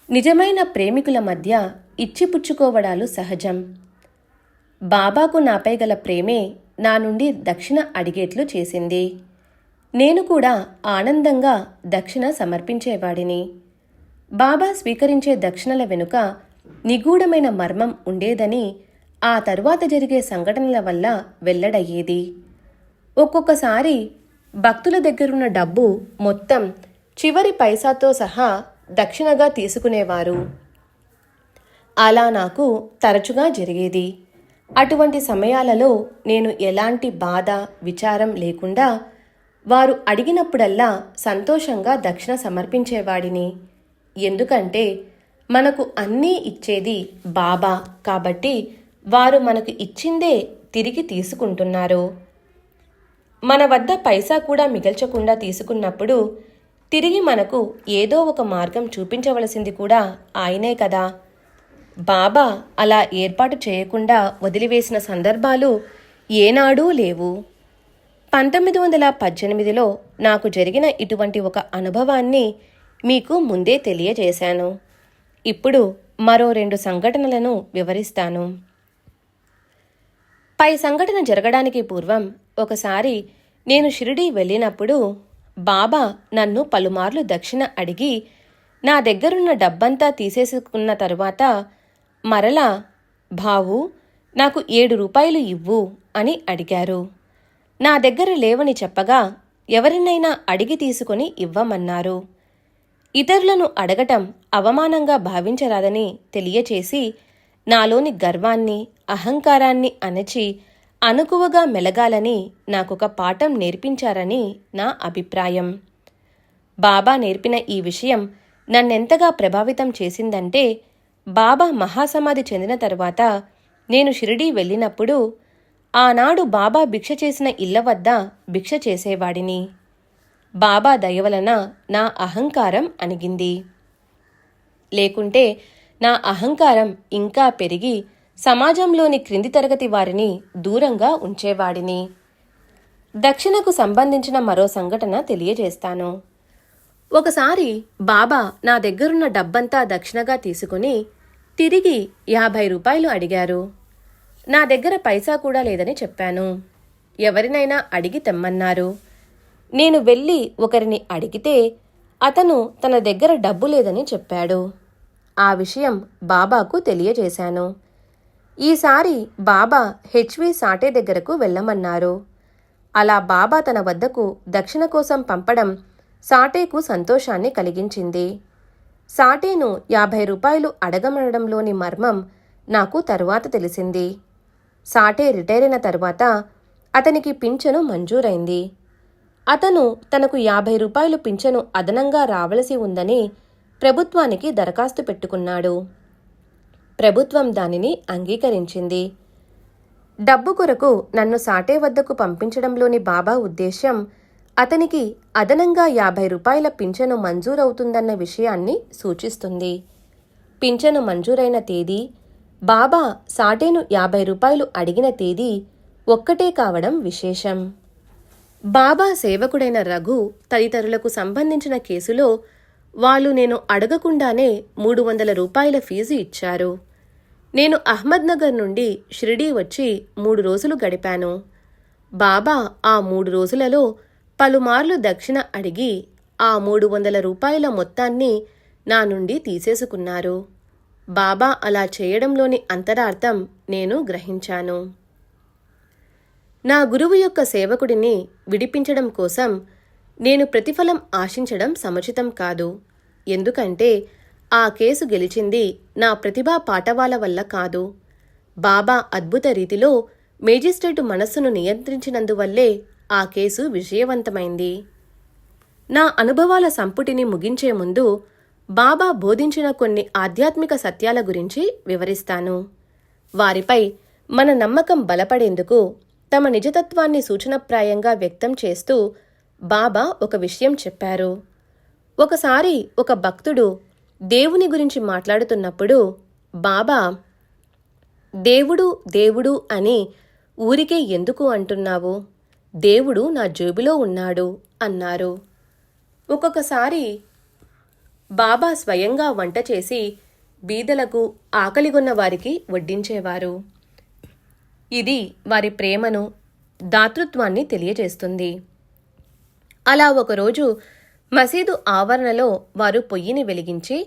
నిజమైన ప్రేమికుల మధ్య ఇచ్చిపుచ్చుకోవడాలు సహజం. బాబాకు నాపై గల ప్రేమే నా నుండి దక్షిణ అడిగేట్లు చేసింది. నేను కూడా ఆనందంగా దక్షిణ సమర్పించేవాడిని. బాబా స్వీకరించే దక్షిణల వెనుక నిగూఢమైన మర్మం ఉండేదని ఆ తరువాత జరిగే సంఘటనల వల్ల వెల్లడయ్యేది. ఒక్కొక్కసారి భక్తుల దగ్గరున్న డబ్బు మొత్తం చివరి పైసాతో సహా దక్షిణగా తీసుకునేవారు. అలా నాకు తరచుగా జరిగేది. అటువంటి సమయాలలో నేను ఎలాంటి బాధ, విచారం లేకుండా వారు అడిగినప్పుడల్లా సంతోషంగా దక్షిణ సమర్పించేవాడిని. ఎందుకంటే మనకు అన్నీ ఇచ్చేది బాబా కాబట్టి వారు మనకు ఇచ్చిందే తిరిగి తీసుకుంటున్నారు. మన వద్ద పైసా కూడా మిగల్చకుండా తీసుకున్నప్పుడు తిరిగి మనకు ఏదో ఒక మార్గం చూపించవలసింది కూడా ఆయనే కదా. బాబా అలా ఏర్పాటు చేయకుండా వదిలివేసిన సందర్భాలు ఏనాడూ లేవు. 1918లో నాకు జరిగిన ఇటువంటి ఒక అనుభవాన్ని మీకు ముందే తెలియజేశాను. ఇప్పుడు మరో 2 సంఘటనలను వివరిస్తాను. పై సంఘటన జరగడానికి పూర్వం ఒకసారి నేను షిరిడీ వెళ్ళినప్పుడు బాబా నన్ను పలుమార్లు దక్షిణ అడిగి నా దగ్గరున్న డబ్బంతా తీసేసుకున్న తరువాత మరలా భావు నాకు 7 రూపాయలు ఇవ్వు అని అడిగారు. నా దగ్గర లేవని చెప్పగా ఎవరినైనా అడిగి తీసుకొని ఇవ్వమన్నారు. ఇతరులను అడగటం అవమానంగా భావించరాదని తెలియచేసి నాలోని గర్వాన్ని, అహంకారాన్ని అణచి అనుకువగా మెలగాలని నాకొక పాఠం నేర్పించారని నా అభిప్రాయం. బాబా నేర్పిన ఈ విషయం నన్నెంతగా ప్రభావితం చేసిందంటే, బాబా మహాసమాధి చెందిన తరువాత నేను షిరిడీ వెళ్ళినప్పుడు ఆనాడు బాబా భిక్ష చేసిన ఇళ్ల వద్ద భిక్ష చేసేవాడిని. బాబా దయవలన నా అహంకారం అణిగింది. లేకుంటే నా అహంకారం ఇంకా పెరిగి సమాజంలోని క్రింది తరగతి వారిని దూరంగా ఉంచేవాడిని. దక్షిణకు సంబంధించిన మరో సంఘటన తెలియజేస్తాను. ఒకసారి బాబా నా దగ్గరున్న డబ్బంతా దక్షిణగా తీసుకుని తిరిగి 50 రూపాయలు అడిగారు. నా దగ్గర పైసా కూడా లేదని చెప్పాను. ఎవరినైనా అడిగి తెమ్మన్నారు. నేను వెళ్ళి ఒకరిని అడిగితే అతను తన దగ్గర డబ్బు లేదని చెప్పాడు. ఆ విషయం బాబాకు తెలియజేశాను. ఈసారి బాబా హెచ్వి సాటే దగ్గరకు వెళ్ళమన్నారు. అలా బాబా తన వద్దకు దక్షిణ కోసం పంపడం సాటేకు సంతోషాన్ని కలిగించింది. సాటేను 50 రూపాయలు అడగమనడంలోని మర్మం నాకు తరువాత తెలిసింది. సాటే రిటైర్ అయిన తర్వాత అతనికి పింఛను మంజూరైంది. అతను తనకు 50 రూపాయలు పింఛను అదనంగా రావలసి ఉందని ప్రభుత్వానికి దరఖాస్తు పెట్టుకున్నాడు. ప్రభుత్వం దానిని అంగీకరించింది. డబ్బు కొరకు నన్ను సాటే వద్దకు పంపించడంలోని బాబా ఉద్దేశ్యం అతనికి అదనంగా 50 రూపాయల పింఛను మంజూరవుతుందన్న విషయాన్ని సూచిస్తుంది. పింఛను మంజూరైన తేదీ, బాబా సాటేను 50 రూపాయలు అడిగిన తేదీ ఒక్కటే కావడం విశేషం. బాబా సేవకుడైన రఘు తదితరులకు సంబంధించిన కేసులో వాళ్ళు నేను అడగకుండానే 300 రూపాయల ఫీజు ఇచ్చారు. నేను అహ్మద్నగర్ నుండి షిరిడీ వచ్చి 3 రోజులు గడిపాను. బాబా ఆ 3 రోజులలో పలుమార్లు దక్షిణ అడిగి ఆ 300 రూపాయల మొత్తాన్ని నా నుండి తీసేసుకున్నారు. బాబా అలా చేయడంలోని అంతరార్థం నేను గ్రహించాను. నా గురువు యొక్క సేవకుడిని విడిపించడం కోసం నేను ప్రతిఫలం ఆశించడం సముచితం కాదు. ఎందుకంటే ఆ కేసు గెలిచింది నా ప్రతిభా పాటవాల వల్ల కాదు. బాబా అద్భుత రీతిలో మేజిస్ట్రేటు మనస్సును నియంత్రించినందువల్లే ఆ కేసు విజయవంతమైంది. నా అనుభవాల సంపుటిని ముగించే ముందు బాబా బోధించిన కొన్ని ఆధ్యాత్మిక సత్యాల గురించి వివరిస్తాను. వారిపై మన నమ్మకం బలపడేందుకు తమ నిజతత్వాన్ని సూచనప్రాయంగా వ్యక్తం చేస్తూ బాబా ఒక విషయం చెప్పారు. ఒకసారి ఒక భక్తుడు దేవుని గురించి మాట్లాడుతున్నప్పుడు బాబా, దేవుడు దేవుడు అని ఊరికే ఎందుకు అంటున్నావు? దేవుడు నా జేబులో ఉన్నాడు అన్నారు. ఒక్కొక్కసారి బాబా స్వయంగా వంట చేసి బీదలకు, ఆకలిగొన్న వారికి వడ్డించేవారు. ఇది వారి ప్రేమను, దాతృత్వాన్ని తెలియజేస్తుంది. అలా ఒకరోజు మసీదు ఆవరణలో వారు పొయ్యిని వెలిగించి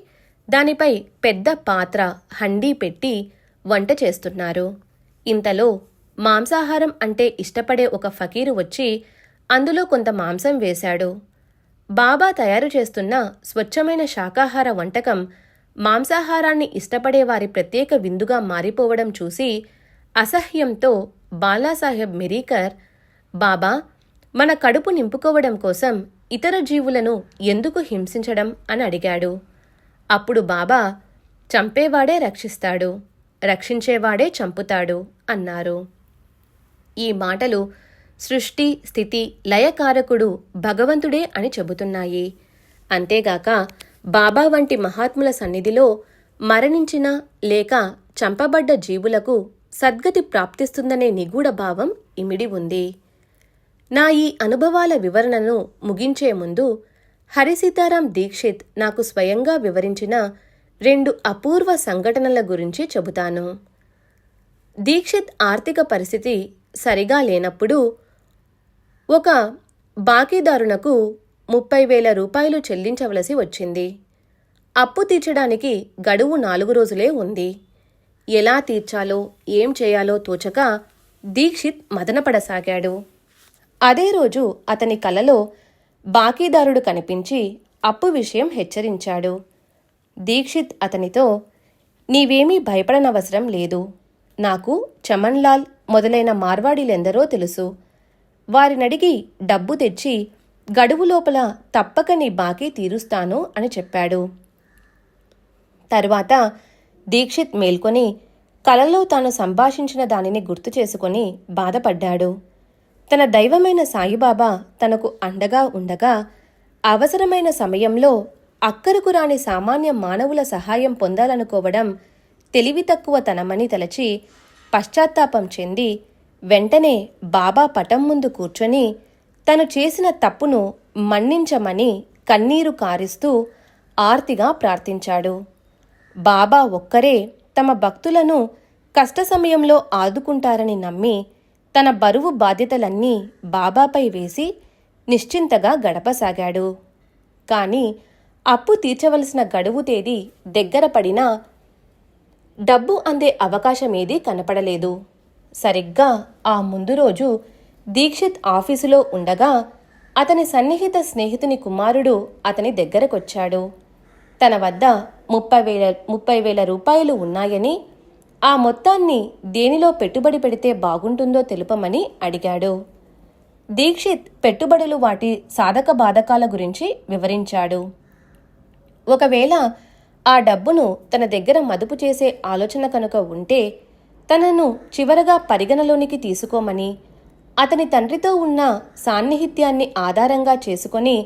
దానిపై పెద్ద పాత్ర, హండీ పెట్టి వంట చేస్తున్నారు. ఇంతలో మాంసాహారం అంటే ఇష్టపడే ఒక ఫకీరు వచ్చి అందులో కొంత మాంసం వేశాడు. బాబా తయారు చేస్తున్న స్వచ్ఛమైన శాకాహార వంటకం మాంసాహారాన్ని ఇష్టపడే వారి ప్రత్యేక విందుగా మారిపోవడం చూసి అసహ్యంతో బాలాసాహెబ్ మిరీకర్, బాబా, మన కడుపు నింపుకోవడం కోసం ఇతర జీవులను ఎందుకు హింసించడం అని అడిగాడు. అప్పుడు బాబా, చంపేవాడే రక్షిస్తాడు, రక్షించేవాడే చంపుతాడు అన్నారు. ఈ మాటలు సృష్టి, స్థితి, లయకారకుడు భగవంతుడే అని చెబుతున్నాయి. అంతేగాక బాబా వంటి మహాత్ముల సన్నిధిలో మరణించిన లేక చంపబడ్డ జీవులకు సద్గతి ప్రాప్తిస్తుందనే నిగూఢ భావం ఇమిడి ఉంది. నా ఈ అనుభవాల వివరణను ముగించే ముందు హరిసీతారాం దీక్షిత్ నాకు స్వయంగా వివరించిన 2 అపూర్వ సంఘటనల గురించి చెబుతాను. దీక్షిత్ ఆర్థిక పరిస్థితి సరిగా లేనప్పుడు ఒక బాకీదారునకు 30,000 రూపాయలు చెల్లించవలసి వచ్చింది. అప్పు తీర్చడానికి గడువు 4 రోజులే ఉంది. ఎలా తీర్చాలో, ఏం చేయాలో తోచక దీక్షిత్ మదనపడసాగాడు. అదే రోజు అతని కలలో బాకీదారుడు కనిపించి అప్పు విషయం హెచ్చరించాడు. దీక్షిత్ అతనితో, నీవేమీ భయపడనవసరం లేదు. నాకు చమన్లాల్ మొదలైన మార్వాడీలెందరో తెలుసు. వారినడిగి డబ్బు తెచ్చి గడువు లోపల తప్పక నీ బాకీ తీరుస్తాను అని చెప్పాడు. తరువాత దీక్షిత్ మేల్కొని కలలో తాను సంభాషించిన దానిని గుర్తు చేసుకొని బాధపడ్డాడు. తన దైవమైన సాయిబాబా తనకు అండగా ఉండగా అవసరమైన సమయంలో అక్కరకు రాని సామాన్య మానవుల సహాయం పొందాలనుకోవడం తెలివి తక్కువతనమని తలచి పశ్చాత్తాపం చెంది వెంటనే బాబా పటం ముందు కూర్చొని తను చేసిన తప్పును మన్నించమని కన్నీరు కారిస్తూ ఆర్తిగా ప్రార్థించాడు. బాబా ఒక్కరే తమ భక్తులను కష్ట సమయంలో ఆదుకుంటారని నమ్మి తన బరువు బాధ్యతలన్నీ బాబాపై వేసి నిశ్చింతగా గడపసాగాడు. కాని అప్పు తీర్చవలసిన గడువు తేదీ దగ్గర పడినా డబ్బు అందే అవకాశమేదీ కనపడలేదు. సరిగ్గా ఆ ముందు రోజు దీక్షిత్ ఆఫీసులో ఉండగా అతని సన్నిహిత స్నేహితుని కుమారుడు అతని దగ్గరకొచ్చాడు. తన వద్ద 30,000 రూపాయలు ఉన్నాయని, ఆ మొత్తాన్ని దేనిలో పెట్టుబడి పెడితే బాగుంటుందో తెలుపమని అడిగాడు. దీక్షిత్ పెట్టుబడులు వాటి సాధక బాధకాల గురించి వివరించాడు. ఒకవేళ ఆ డబ్బును తన దగ్గర మదుపు చేసే ఆలోచన కనుక ఉంటే తనను చివరగా పరిగణలోనికి తీసుకోమని, అతని తండ్రితో ఉన్న సాన్నిహిత్యాన్ని ఆధారంగా చేసుకొని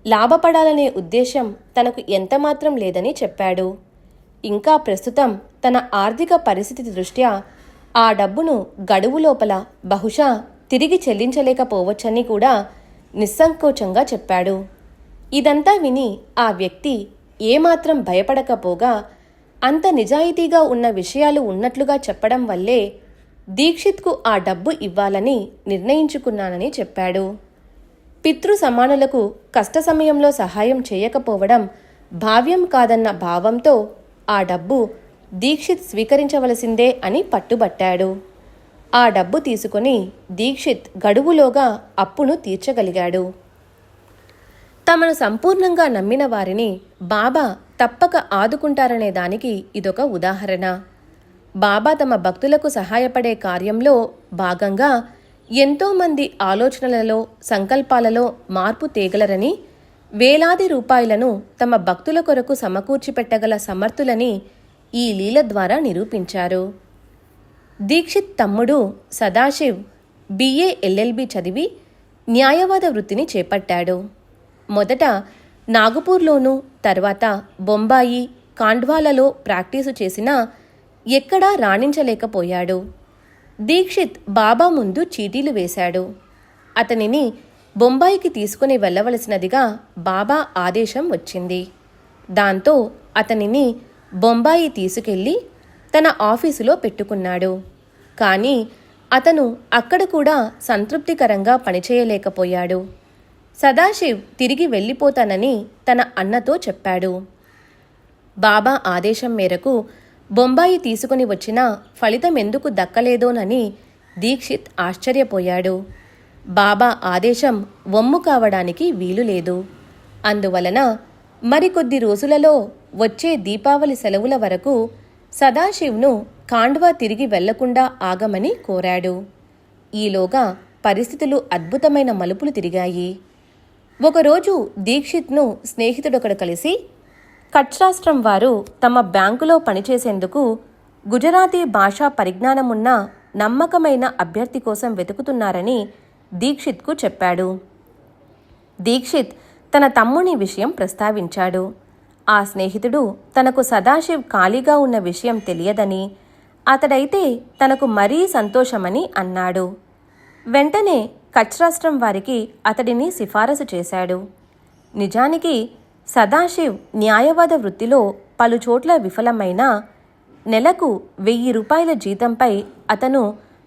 లాభపడాలనే ఉద్దేశం తనకు ఎంతమాత్రం లేదని చెప్పాడు. ఇంకా ప్రస్తుతం తన ఆర్థిక పరిస్థితి దృష్ట్యా ఆ డబ్బును గడువు లోపల బహుశా తిరిగి చెల్లించలేకపోవచ్చని కూడా నిస్సంకోచంగా చెప్పాడు. ఇదంతా విని ఆ వ్యక్తి ఏమాత్రం భయపడకపోగా అంత నిజాయితీగా ఉన్న విషయాలు ఉన్నట్లుగా చెప్పడం వల్లే దీక్షిత్కు ఆ డబ్బు ఇవ్వాలని నిర్ణయించుకున్నానని చెప్పాడు. పితృ సమానులకు కష్ట సమయంలో సహాయం చేయకపోవడం భావ్యం కాదన్న భావంతో ఆ డబ్బు దీక్షిత్ స్వీకరించవలసిందే అని పట్టుబట్టాడు. ఆ డబ్బు తీసుకుని దీక్షిత్ గడువులోగా అప్పును తీర్చగలిగాడు. తమను సంపూర్ణంగా నమ్మిన వారిని బాబా తప్పక ఆదుకుంటారనే దానికి ఇదొక ఉదాహరణ. బాబా తమ భక్తులకు సహాయపడే కార్యంలో భాగంగా ఎంతోమంది ఆలోచనలలో, సంకల్పాలలో మార్పు తేగలరని, వేలాది రూపాయలను తమ భక్తుల కొరకు సమకూర్చిపెట్టగల సమర్థులని ఈ లీల ద్వారా నిరూపించారు. దీక్షిత్ తమ్ముడు సదాశివ్ BA LLB చదివి న్యాయవాద వృత్తిని చేపట్టాడు. మొదట నాగపూర్లోనూ తర్వాత బొంబాయి, ఖాండ్వాలలో ప్రాక్టీసు చేసినా ఎక్కడా రాణించలేకపోయాడు. దీక్షిత్ బాబా ముందు చీటీలు వేశాడు. అతనిని బొంబాయికి తీసుకుని వెళ్ళవలసినదిగా బాబా ఆదేశం వచ్చింది. దాంతో అతనిని బొంబాయి తీసుకెళ్లి తన ఆఫీసులో పెట్టుకున్నాడు. కానీ అతను అక్కడ కూడా సంతృప్తికరంగా పనిచేయలేకపోయాడు. సదాశివ్ తిరిగి వెళ్ళిపోతానని తన అన్నతో చెప్పాడు. బాబా ఆదేశం మేరకు బొంబాయి తీసుకుని వచ్చినా ఫలితం ఎందుకు దక్కలేదోనని దీక్షిత్ ఆశ్చర్యపోయాడు. బాబా ఆదేశం వమ్ము కావడానికి వీలులేదు. అందువలన మరికొద్ది రోజులలో వచ్చే దీపావళి సెలవుల వరకు సదాశివ్ను ఖాండ్వా తిరిగి వెళ్లకుండా ఆగమని కోరాడు. ఈలోగా పరిస్థితులు అద్భుతమైన మలుపులు తిరిగాయి. ఒకరోజు దీక్షిత్ను స్నేహితుడొకడు కలిసి, కచ్ రాష్ట్రం వారు తమ బ్యాంకులో పనిచేసేందుకు గుజరాతీ భాషా పరిజ్ఞానమున్న నమ్మకమైన అభ్యర్థి కోసం వెతుకుతున్నారని దీక్షిత్కు చెప్పాడు. దీక్షిత్ తన తమ్ముని విషయం ప్రస్తావించాడు. ఆ స్నేహితుడు తనకు సదాశివ్ ఖాళీగా ఉన్న విషయం తెలియదని, అతడైతే తనకు మరీ సంతోషమని అన్నాడు. వెంటనే కచ్ రాష్ట్రం వారికి అతడిని సిఫారసు చేశాడు. నిజానికి సదాశివ్ న్యాయవాద వృత్తిలో పలుచోట్ల విఫలమైన నెలకు 1000 రూపాయల జీతంపై అతను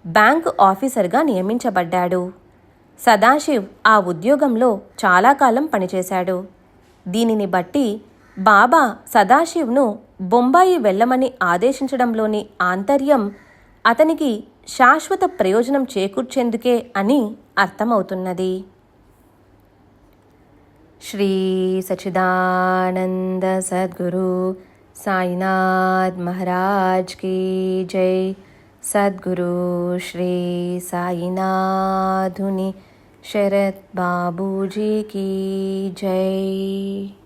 బ్యాంకు ఆఫీసర్గా నియమించబడ్డాడు. సదాశివ్ ఆ ఉద్యోగంలో చాలా కాలం పనిచేశాడు. దీనిని బట్టి బాబా సదాశివ్ను బొంబాయి వెళ్ళమని ఆదేశించడంలోని ఆంతర్యం అతనికి శాశ్వత ప్రయోజనం చేకూర్చేందుకే అని అర్థమవుతున్నది. श्री सच्चिदानंद सद्गुरु साईनाथ महाराज की जय। सद्गुरु श्री साईनाथुनि शरद बाबूजी की जय।